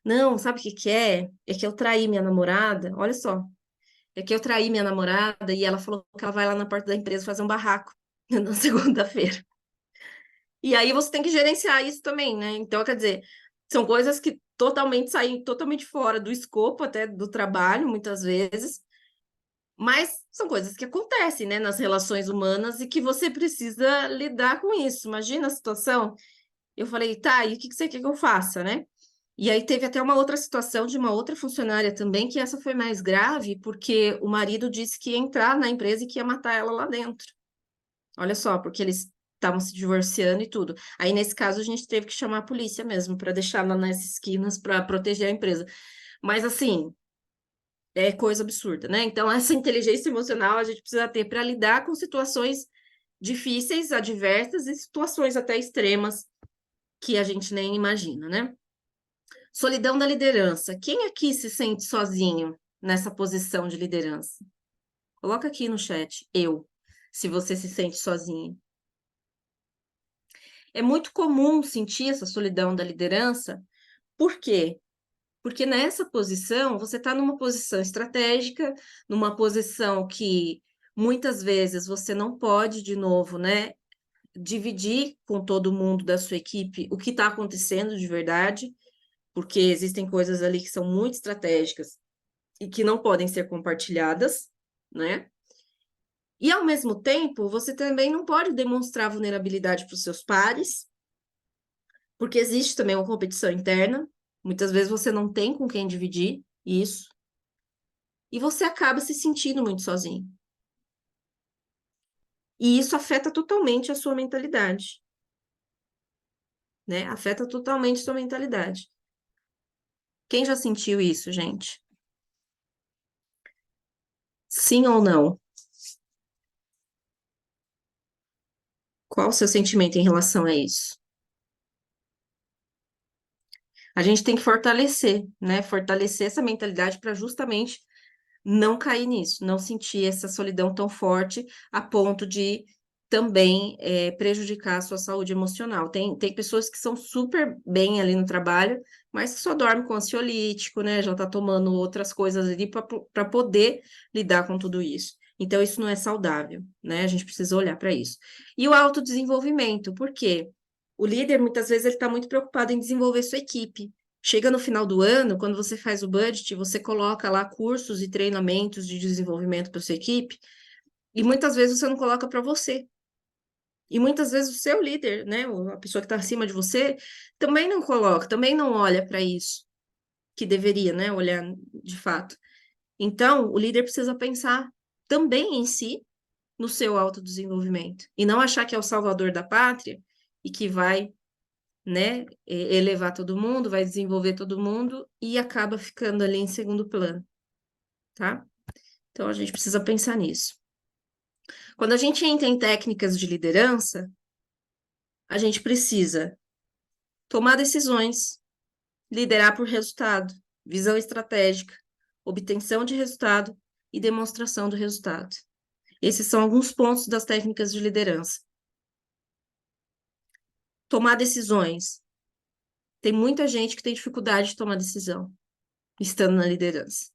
Não, sabe o que que é? É que eu traí minha namorada, olha só. É que eu traí minha namorada e ela falou que ela vai lá na porta da empresa fazer um barraco na segunda-feira. E aí você tem que gerenciar isso também, né? Então, quer dizer, são coisas que totalmente saem totalmente fora do escopo até do trabalho, muitas vezes, mas são coisas que acontecem, né, nas relações humanas e que você precisa lidar com isso. Imagina a situação. Eu falei, tá, e o que que você quer que eu faça, né? E aí teve até uma outra situação de uma outra funcionária também, que essa foi mais grave, porque o marido disse que ia entrar na empresa e que ia matar ela lá dentro. Olha só, porque eles estavam se divorciando e tudo. Aí, nesse caso, a gente teve que chamar a polícia mesmo, para deixar lá nas esquinas para proteger a empresa. Mas, assim, é coisa absurda, né? Então, essa inteligência emocional a gente precisa ter para lidar com situações difíceis, adversas e situações até extremas que a gente nem imagina, né? Solidão da liderança. Quem aqui se sente sozinho nessa posição de liderança? Coloca aqui no chat, eu, se você se sente sozinho. É muito comum sentir essa solidão da liderança, por quê? Porque nessa posição, você está numa posição estratégica, numa posição que muitas vezes você não pode, de novo, né, dividir com todo mundo da sua equipe o que está acontecendo de verdade, porque existem coisas ali que são muito estratégicas e que não podem ser compartilhadas, né? E ao mesmo tempo, você também não pode demonstrar vulnerabilidade para os seus pares, porque existe também uma competição interna. Muitas vezes você não tem com quem dividir isso, e você acaba se sentindo muito sozinho. E isso afeta totalmente a sua mentalidade, né? Afeta totalmente a sua mentalidade. Quem já sentiu isso, gente? Sim ou não? Qual o seu sentimento em relação a isso? A gente tem que fortalecer, né? Fortalecer essa mentalidade para justamente não cair nisso, não sentir essa solidão tão forte a ponto de também prejudicar a sua saúde emocional. Tem pessoas que são super bem ali no trabalho, mas que só dormem com ansiolítico, né? Já tá tomando outras coisas ali para poder lidar com tudo isso. Então, isso não é saudável, né? A gente precisa olhar para isso. E o autodesenvolvimento, por quê? O líder, muitas vezes, ele está muito preocupado em desenvolver sua equipe. Chega no final do ano, quando você faz o budget, você coloca lá cursos e treinamentos de desenvolvimento para sua equipe, e muitas vezes você não coloca para você. E muitas vezes o seu líder, né, a pessoa que está acima de você, também não coloca, também não olha para isso, que deveria, né, olhar de fato. Então, o líder precisa pensar também em si, no seu autodesenvolvimento, e não achar que é o salvador da pátria e que vai, né, elevar todo mundo, vai desenvolver todo mundo e acaba ficando ali em segundo plano, tá? Então, a gente precisa pensar nisso. Quando a gente entra em técnicas de liderança, a gente precisa tomar decisões, liderar por resultado, visão estratégica, obtenção de resultado e demonstração do resultado. Esses são alguns pontos das técnicas de liderança. Tomar decisões. Tem muita gente que tem dificuldade de tomar decisão, estando na liderança.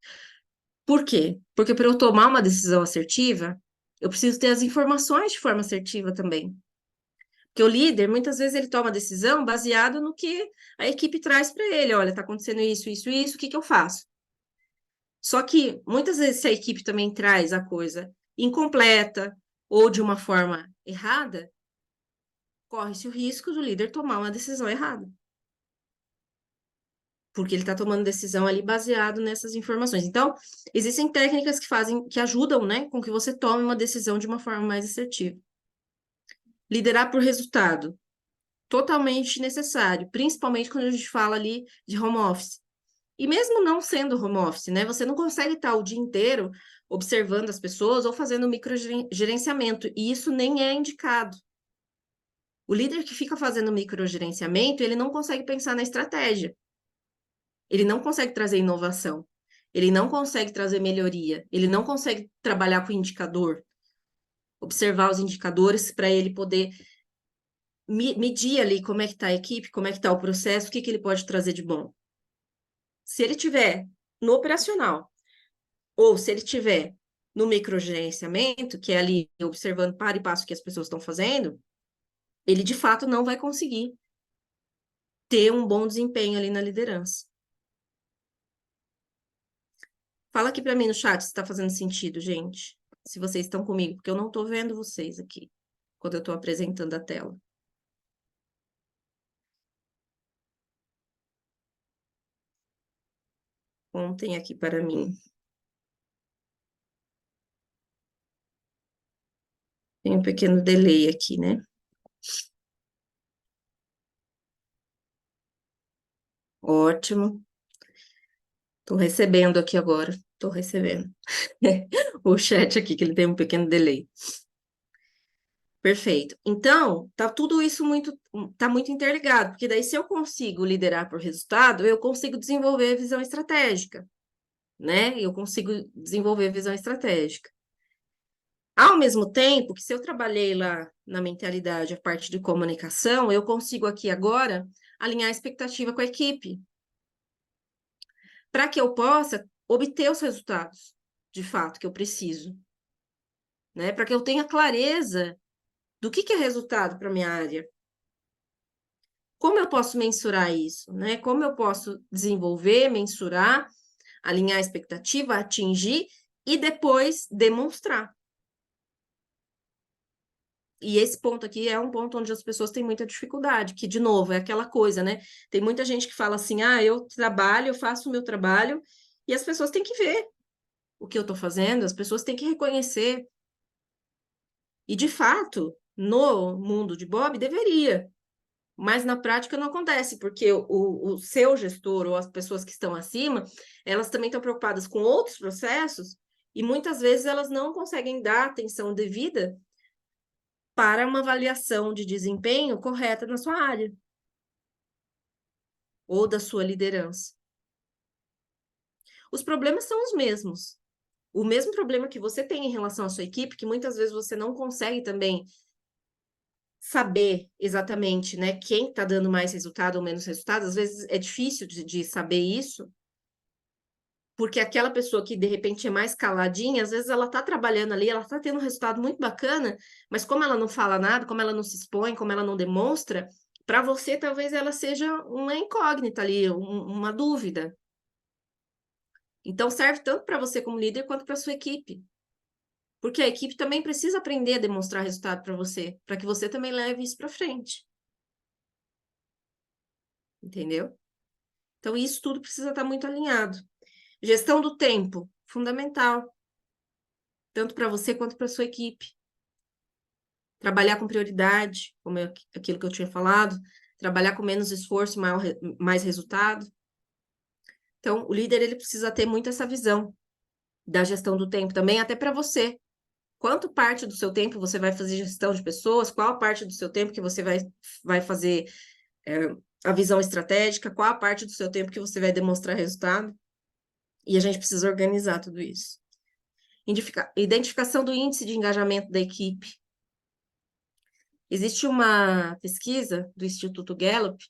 Por quê? Porque para eu tomar uma decisão assertiva, eu preciso ter as informações de forma assertiva também. Porque o líder, muitas vezes, ele toma decisão baseado no que a equipe traz para ele. Olha, está acontecendo isso, isso, isso, o que que eu faço? Só que muitas vezes se a equipe também traz a coisa incompleta ou de uma forma errada, corre-se o risco do líder tomar uma decisão errada. Porque ele está tomando decisão ali baseado nessas informações. Então, existem técnicas que fazem, que ajudam, né, com que você tome uma decisão de uma forma mais assertiva. Liderar por resultado, totalmente necessário, principalmente quando a gente fala ali de home office. E mesmo não sendo home office, né? Você não consegue estar o dia inteiro observando as pessoas ou fazendo microgerenciamento, e isso nem é indicado. O líder que fica fazendo microgerenciamento, ele não consegue pensar na estratégia. Ele não consegue trazer inovação. Ele não consegue trazer melhoria. Ele não consegue trabalhar com indicador, observar os indicadores para ele poder medir ali como é que está a equipe, como é que está o processo, o que que ele pode trazer de bom. Se ele tiver no operacional, ou se ele tiver no microgerenciamento, que é ali observando para e passo o que as pessoas estão fazendo, ele de fato não vai conseguir ter um bom desempenho ali na liderança. Fala aqui para mim no chat se está fazendo sentido, gente. Se vocês estão comigo, porque eu não estou vendo vocês aqui quando eu estou apresentando a tela. Contem aqui para mim. Tem um pequeno delay aqui, né? Ótimo. Estou recebendo aqui agora. Estou recebendo. O chat aqui, que ele tem um pequeno delay. Perfeito. Então, tá tudo isso tá muito interligado, porque daí se eu consigo liderar por resultado, eu consigo desenvolver visão estratégica, né? Eu consigo desenvolver visão estratégica. Ao mesmo tempo que se eu trabalhei lá na mentalidade, a parte de comunicação, eu consigo aqui agora alinhar a expectativa com a equipe, para que eu possa obter os resultados, de fato, que eu preciso, né? Para que eu tenha clareza do que é resultado para minha área. Como eu posso mensurar isso, né? Como eu posso desenvolver, mensurar, alinhar a expectativa, atingir e depois demonstrar. E esse ponto aqui é um ponto onde as pessoas têm muita dificuldade, que, de novo, é aquela coisa, né? Tem muita gente que fala assim: ah, eu trabalho, eu faço o meu trabalho, e as pessoas têm que ver o que eu estou fazendo, as pessoas têm que reconhecer. E, de fato, no mundo de Bob, deveria. Mas na prática não acontece, porque o seu gestor ou as pessoas que estão acima, elas também estão preocupadas com outros processos e muitas vezes elas não conseguem dar atenção devida para uma avaliação de desempenho correta na sua área ou da sua liderança. Os problemas são os mesmos. O mesmo problema que você tem em relação à sua equipe, que muitas vezes você não consegue também saber exatamente, né, quem está dando mais resultado ou menos resultado. Às vezes é difícil de saber isso, porque aquela pessoa que de repente é mais caladinha, às vezes ela está trabalhando ali, ela está tendo um resultado muito bacana, mas como ela não fala nada, como ela não se expõe, como ela não demonstra, para você talvez ela seja uma incógnita ali, uma dúvida. Então serve tanto para você como líder quanto para sua equipe. Porque a equipe também precisa aprender a demonstrar resultado para você, para que você também leve isso para frente. Entendeu? Então, isso tudo precisa estar muito alinhado. Gestão do tempo, fundamental, tanto para você quanto para sua equipe. Trabalhar com prioridade, como aquilo que eu tinha falado, trabalhar com menos esforço, mais resultado. Então, o líder ele precisa ter muito essa visão da gestão do tempo também, até para você. Quanto parte do seu tempo você vai fazer gestão de pessoas? Qual parte do seu tempo que você vai fazer a visão estratégica? Qual a parte do seu tempo que você vai demonstrar resultado? E a gente precisa organizar tudo isso. Identificação do índice de engajamento da equipe. Existe uma pesquisa do Instituto Gallup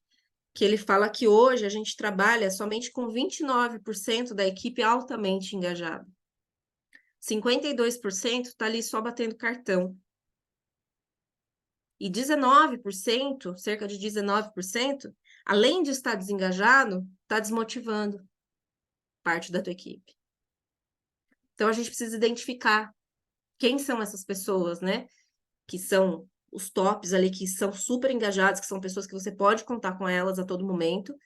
que ele fala que hoje a gente trabalha somente com 29% da equipe altamente engajada. 52% está ali só batendo cartão. E 19%, cerca de 19%, além de estar desengajado, está desmotivando parte da tua equipe. Então a gente precisa identificar quem são essas pessoas, né? Que são os tops ali, que são super engajados, que são pessoas que você pode contar com elas a todo momento,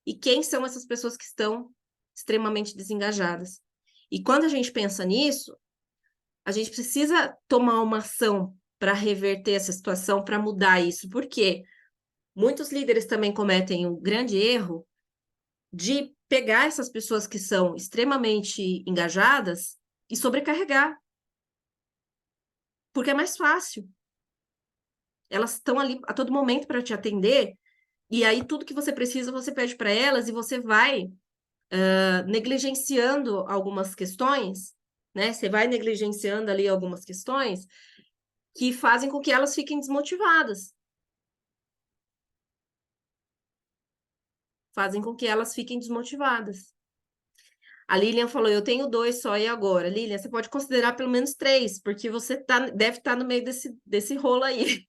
e quem são essas pessoas que estão extremamente desengajadas. E quando a gente pensa nisso, a gente precisa tomar uma ação para reverter essa situação, para mudar isso. Por quê? Muitos líderes também cometem o grande erro de pegar essas pessoas que são extremamente engajadas e sobrecarregar, porque é mais fácil. Elas estão ali a todo momento para te atender, e aí tudo que você precisa você pede para elas e você vai negligenciando algumas questões, né? Você vai negligenciando ali algumas questões que fazem com que elas fiquem desmotivadas. Fazem com que elas fiquem desmotivadas. A Lilian falou, eu tenho 2 só, e agora? Lilian, você pode considerar pelo menos 3, porque você deve estar no meio desse rolo aí.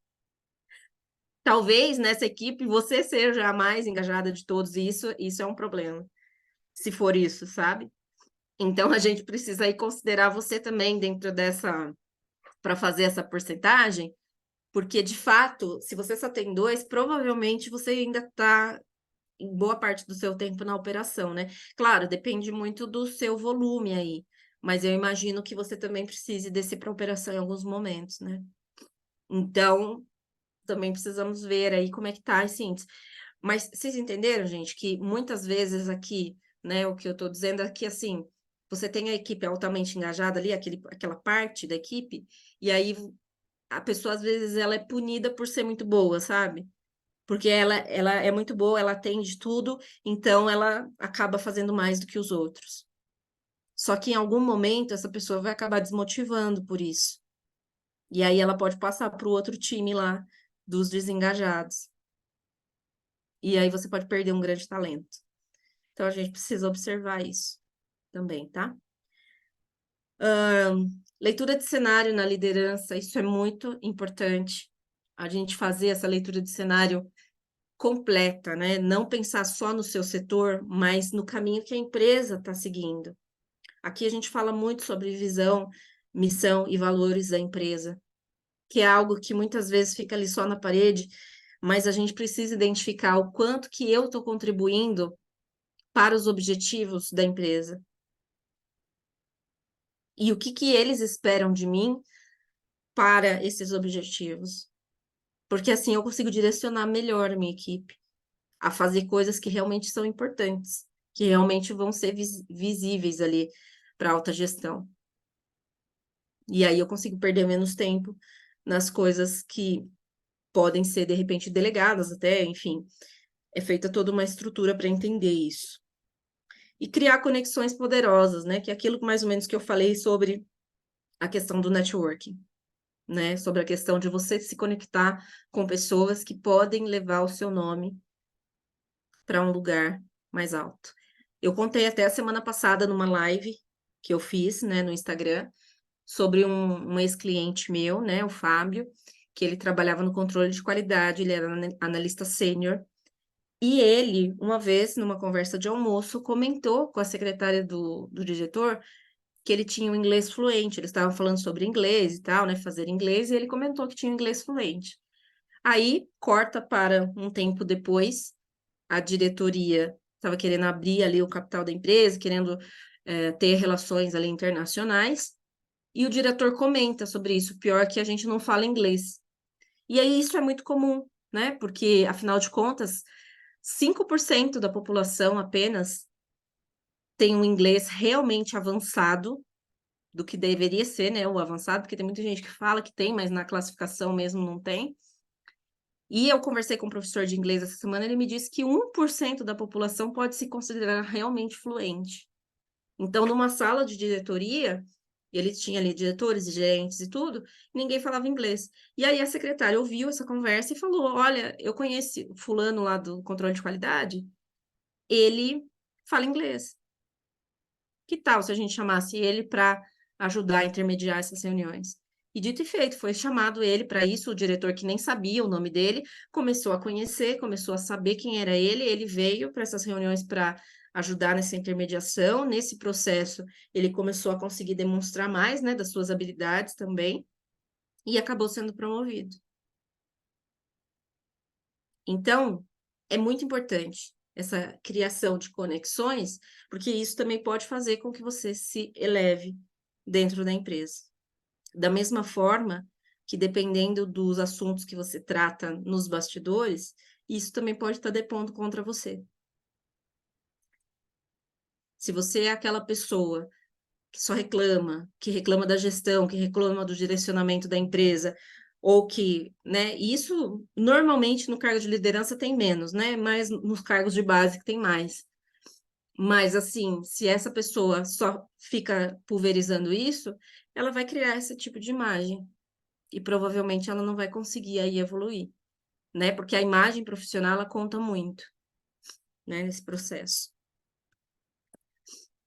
Talvez nessa equipe você seja a mais engajada de todos, e isso é um problema, se for isso, sabe? Então a gente precisa aí considerar você também dentro dessa, para fazer essa porcentagem, porque de fato, se você só tem 2, provavelmente você ainda está em boa parte do seu tempo na operação, né? Claro, depende muito do seu volume aí, mas eu imagino que você também precise descer para operação em alguns momentos, né? Então, também precisamos ver aí como é que tá esse índice. Mas vocês entenderam, gente, que muitas vezes aqui, né, o que eu estou dizendo é que, assim, você tem a equipe altamente engajada ali, aquela parte da equipe, e aí a pessoa, às vezes, ela é punida por ser muito boa, sabe? Porque ela é muito boa, ela atende tudo, então ela acaba fazendo mais do que os outros. Só que em algum momento essa pessoa vai acabar desmotivando por isso. E aí ela pode passar para o outro time lá dos desengajados. E aí você pode perder um grande talento. Então a gente precisa observar isso também, tá? Leitura de cenário na liderança, isso é muito importante. A gente fazer essa leitura de cenário completa, né? Não pensar só no seu setor, mas no caminho que a empresa está seguindo. Aqui a gente fala muito sobre visão, missão e valores da empresa, que é algo que muitas vezes fica ali só na parede, mas a gente precisa identificar o quanto que eu estou contribuindo para os objetivos da empresa. E o que eles esperam de mim para esses objetivos. Porque assim eu consigo direcionar melhor a minha equipe a fazer coisas que realmente são importantes, que realmente vão ser visíveis ali para alta gestão. E aí eu consigo perder menos tempo nas coisas que podem ser, de repente, delegadas até, enfim. É feita toda uma estrutura para entender isso. E criar conexões poderosas, né? Que é aquilo mais ou menos que eu falei sobre a questão do networking. né? Sobre a questão de você se conectar com pessoas que podem levar o seu nome para um lugar mais alto. Eu contei até a semana passada numa live que eu fiz, né, no Instagram, sobre um ex-cliente meu, né, o Fábio, que ele trabalhava no controle de qualidade, ele era analista sênior, e ele, uma vez, numa conversa de almoço, comentou com a secretária do diretor que ele tinha um inglês fluente, eles estavam falando sobre inglês e tal, né, fazer inglês, e ele comentou que tinha um inglês fluente. Aí, corta para um tempo depois, a diretoria estava querendo abrir ali o capital da empresa, querendo ter relações ali internacionais, e o diretor comenta sobre isso, pior que a gente não fala inglês. E aí isso é muito comum, né? Porque, afinal de contas, 5% da população apenas tem um inglês realmente avançado, do que deveria ser, né? O avançado, porque tem muita gente que fala que tem, mas na classificação mesmo não tem. E eu conversei com um professor de inglês essa semana, ele me disse que 1% da população pode se considerar realmente fluente. Então, numa sala de diretoria, ele tinha ali diretores e gerentes e tudo, ninguém falava inglês. E aí a secretária ouviu essa conversa e falou: Olha, eu conheço fulano lá do controle de qualidade, ele fala inglês. Que tal se a gente chamasse ele para ajudar a intermediar essas reuniões? E dito e feito, foi chamado ele para isso, o diretor que nem sabia o nome dele, começou a conhecer, começou a saber quem era ele veio para essas reuniões para ajudar nessa intermediação, nesse processo ele começou a conseguir demonstrar mais, né, das suas habilidades também, e acabou sendo promovido. Então, é muito importante essa criação de conexões, porque isso também pode fazer com que você se eleve dentro da empresa. Da mesma forma que, dependendo dos assuntos que você trata nos bastidores, isso também pode estar depondo contra você. Se você é aquela pessoa que só reclama, que reclama da gestão, que reclama do direcionamento da empresa, ou que, né, isso normalmente no cargo de liderança tem menos, né, mas nos cargos de base que tem mais. Mas assim, se essa pessoa só fica pulverizando isso, ela vai criar esse tipo de imagem e provavelmente ela não vai conseguir aí evoluir, né? Porque a imagem profissional ela conta muito, né, nesse processo.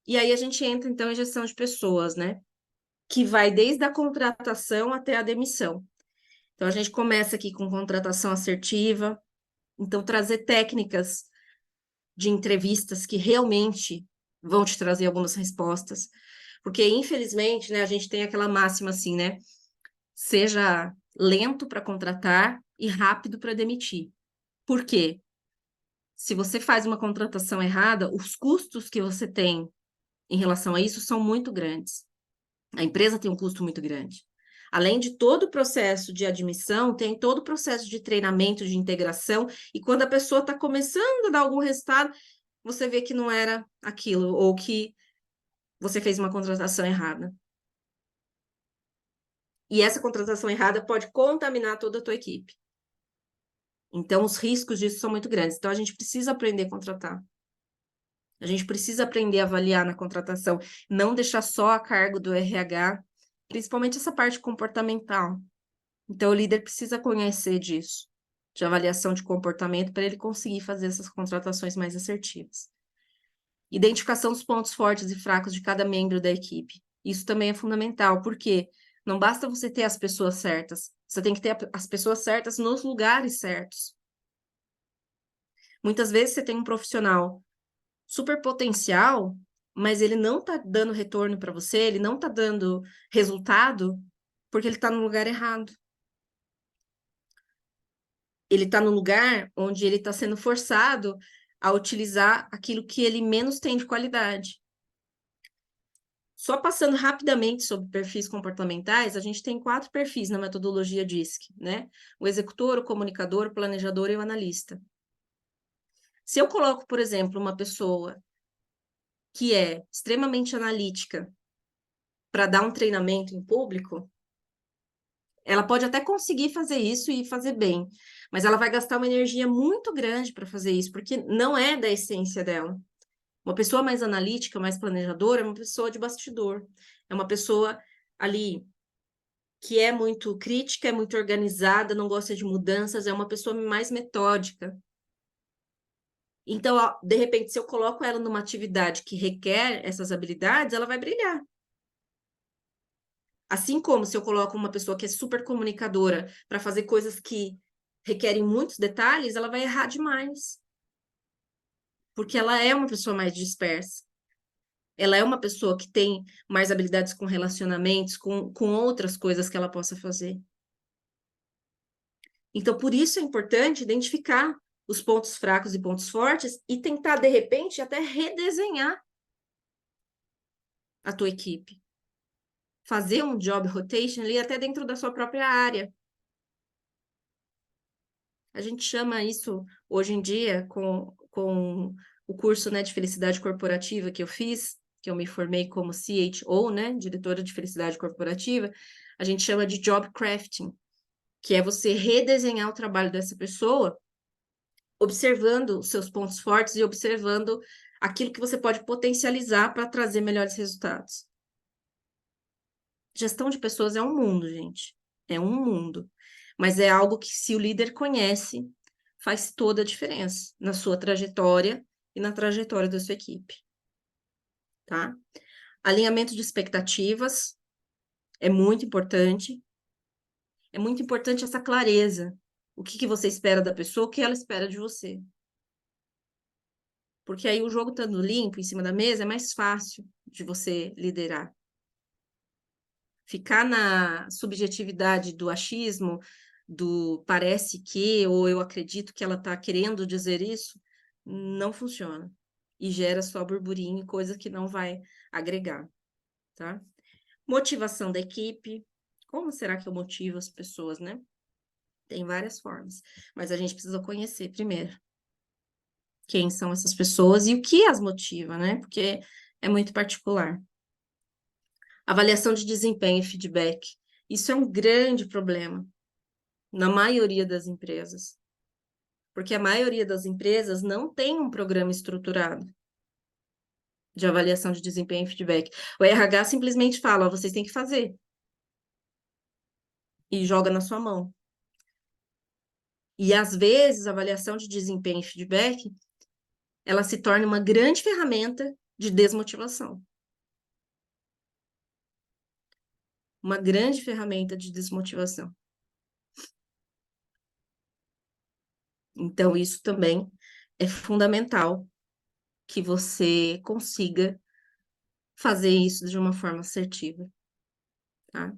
E aí a gente entra então em gestão de pessoas, né? Que vai desde a contratação até a demissão. Então, a gente começa aqui com contratação assertiva, então, trazer técnicas de entrevistas que realmente vão te trazer algumas respostas, porque, infelizmente, né, a gente tem aquela máxima assim, né? Seja lento para contratar e rápido para demitir. Por quê? Se você faz uma contratação errada, os custos que você tem em relação a isso são muito grandes. A empresa tem um custo muito grande. Além de todo o processo de admissão, tem todo o processo de treinamento, de integração, e quando a pessoa está começando a dar algum resultado, você vê que não era aquilo, ou que você fez uma contratação errada. E essa contratação errada pode contaminar toda a tua equipe. Então, os riscos disso são muito grandes. Então, a gente precisa aprender a contratar. A gente precisa aprender a avaliar na contratação, não deixar só a cargo do RH, principalmente essa parte comportamental. Então, o líder precisa conhecer disso, de avaliação de comportamento, para ele conseguir fazer essas contratações mais assertivas. Identificação dos pontos fortes e fracos de cada membro da equipe. Isso também é fundamental, porque não basta você ter as pessoas certas, você tem que ter as pessoas certas nos lugares certos. Muitas vezes você tem um profissional super potencial, mas ele não está dando retorno para você, ele não está dando resultado, porque ele está no lugar errado. Ele está no lugar onde ele está sendo forçado a utilizar aquilo que ele menos tem de qualidade. Só passando rapidamente sobre perfis comportamentais, a gente tem 4 perfis na metodologia DISC, né? O executor, o comunicador, o planejador e o analista. Se eu coloco, por exemplo, uma pessoa que é extremamente analítica para dar um treinamento em público, ela pode até conseguir fazer isso e fazer bem, mas ela vai gastar uma energia muito grande para fazer isso, porque não é da essência dela. Uma pessoa mais analítica, mais planejadora, é uma pessoa de bastidor, é uma pessoa ali que é muito crítica, é muito organizada, não gosta de mudanças, é uma pessoa mais metódica. Então, ó, de repente, se eu coloco ela numa atividade que requer essas habilidades, ela vai brilhar. Assim como se eu coloco uma pessoa que é super comunicadora para fazer coisas que requerem muitos detalhes, ela vai errar demais, porque ela é uma pessoa mais dispersa. Ela é uma pessoa que tem mais habilidades com relacionamentos, com outras coisas que ela possa fazer. Então, por isso é importante identificar os pontos fracos e pontos fortes e tentar, de repente, até redesenhar a tua equipe. Fazer um job rotation ali até dentro da sua própria área. A gente chama isso, hoje em dia, com o curso, né, de felicidade corporativa que eu fiz, que eu me formei como CHO, né, diretora de felicidade corporativa, a gente chama de job crafting, que é você redesenhar o trabalho dessa pessoa, observando os seus pontos fortes e observando aquilo que você pode potencializar para trazer melhores resultados. Gestão de pessoas é um mundo, gente. É um mundo. Mas é algo que, se o líder conhece, faz toda a diferença na sua trajetória e na trajetória da sua equipe, tá? Alinhamento de expectativas é muito importante. É muito importante essa clareza. O que você espera da pessoa, o que ela espera de você. Porque aí o jogo estando limpo em cima da mesa é mais fácil de você liderar. Ficar na subjetividade do achismo, do parece que, ou eu acredito que ela está querendo dizer isso, não funciona. E gera só burburinho, coisa que não vai agregar, tá? Motivação da equipe. Como será que eu motivo as pessoas, né? Tem várias formas, mas a gente precisa conhecer primeiro quem são essas pessoas e o que as motiva, né? Porque é muito particular. Avaliação de desempenho e feedback. Isso é um grande problema na maioria das empresas, porque a maioria das empresas não tem um programa estruturado de avaliação de desempenho e feedback. O RH simplesmente fala, ó, vocês têm que fazer, e joga na sua mão. E às vezes a avaliação de desempenho e feedback, ela se torna uma grande ferramenta de desmotivação. Uma grande ferramenta de desmotivação. Então, isso também é fundamental que você consiga fazer isso de uma forma assertiva, tá?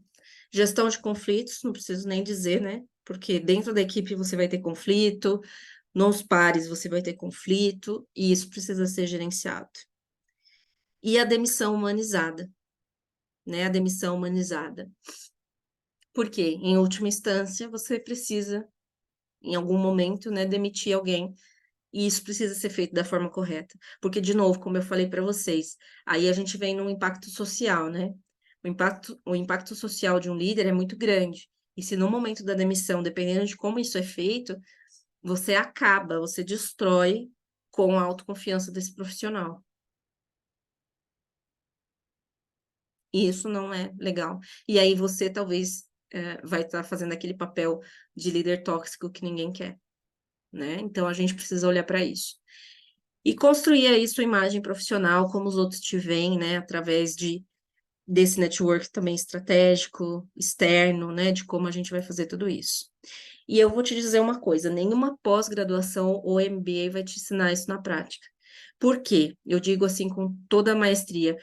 Gestão de conflitos, não preciso nem dizer, né? Porque dentro da equipe você vai ter conflito, nos pares você vai ter conflito, e isso precisa ser gerenciado. E a demissão humanizada, né? A demissão humanizada. Porque, em última instância, você precisa, em algum momento, né, demitir alguém. E isso precisa ser feito da forma correta. Porque, de novo, como eu falei para vocês, aí a gente vem no impacto social, né? O impacto social de um líder é muito grande. E se no momento da demissão, dependendo de como isso é feito, você acaba, você destrói com a autoconfiança desse profissional. E isso não é legal. E aí você talvez vai estar fazendo aquele papel de líder tóxico que ninguém quer, né? Então a gente precisa olhar para isso. E construir aí sua imagem profissional, como os outros te veem, né? Através desse network também estratégico, externo, né? De como a gente vai fazer tudo isso. E eu vou te dizer uma coisa: nenhuma pós-graduação ou MBA vai te ensinar isso na prática. Por quê? Eu digo assim com toda a maestria,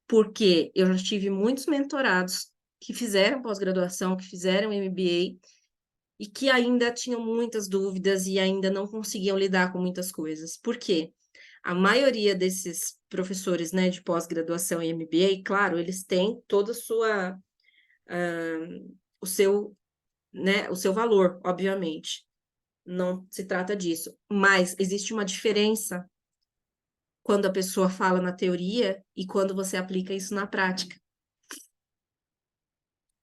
porque eu já tive muitos mentorados que fizeram pós-graduação, que fizeram MBA e que ainda tinham muitas dúvidas e ainda não conseguiam lidar com muitas coisas. Por quê? A maioria desses professores, né, de pós-graduação e MBA, claro, eles têm toda a sua, o seu, né, o seu valor, obviamente. Não se trata disso, mas existe uma diferença quando a pessoa fala na teoria e quando você aplica isso na prática.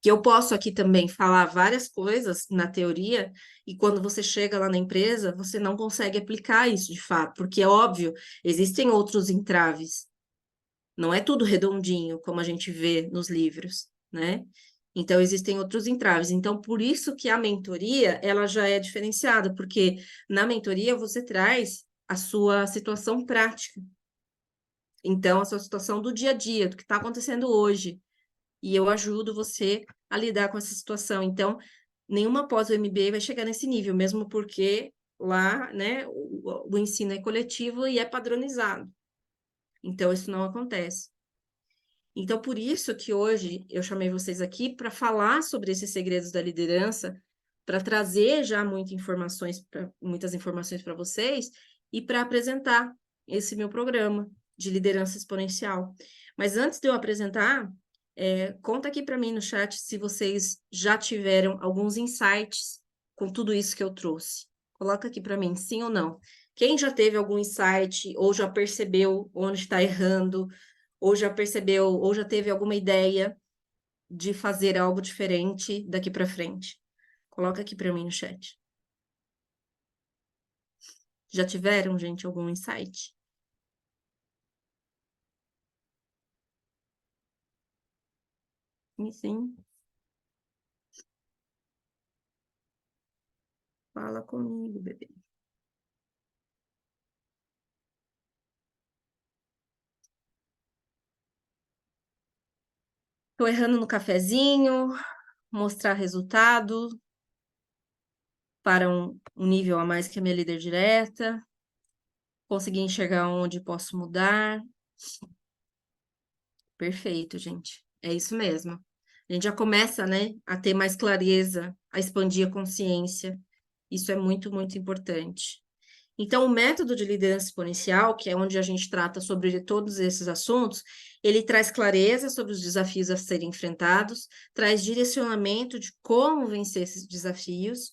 Que eu posso aqui também falar várias coisas na teoria e quando você chega lá na empresa, você não consegue aplicar isso de fato, porque é óbvio, existem outros entraves. Não é tudo redondinho, como a gente vê nos livros, né? Então, existem outros entraves. Então, por isso que a mentoria, ela já é diferenciada, porque na mentoria você traz a sua situação prática. Então, a sua situação do dia a dia, do que está acontecendo hoje. E eu ajudo você a lidar com essa situação. Então, nenhuma pós-MBA vai chegar nesse nível, mesmo porque lá, né, o ensino é coletivo e é padronizado. Então, isso não acontece. Então, por isso que hoje eu chamei vocês aqui para falar sobre esses segredos da liderança, para trazer já muitas informações para vocês e para apresentar esse meu programa de liderança exponencial. Mas antes de eu apresentar, conta aqui para mim no chat se vocês já tiveram alguns insights com tudo isso que eu trouxe. Coloca aqui para mim, sim ou não. Quem já teve algum insight ou já percebeu onde está errando? Ou já percebeu, ou já teve alguma ideia de fazer algo diferente daqui para frente? Coloca aqui para mim no chat. Já tiveram, gente, algum insight? Sim, sim. Fala comigo, bebê. Tô errando no cafezinho, mostrar resultado para um nível a mais que a minha líder direta, conseguir enxergar onde posso mudar. Perfeito, gente. É isso mesmo. A gente já começa, né, a ter mais clareza, a expandir a consciência. Isso é muito, muito importante. Então, o método de liderança exponencial, que é onde a gente trata sobre todos esses assuntos, ele traz clareza sobre os desafios a serem enfrentados, traz direcionamento de como vencer esses desafios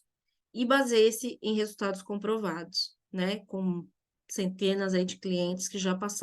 e baseia-se em resultados comprovados, né? Com centenas aí de clientes que já passaram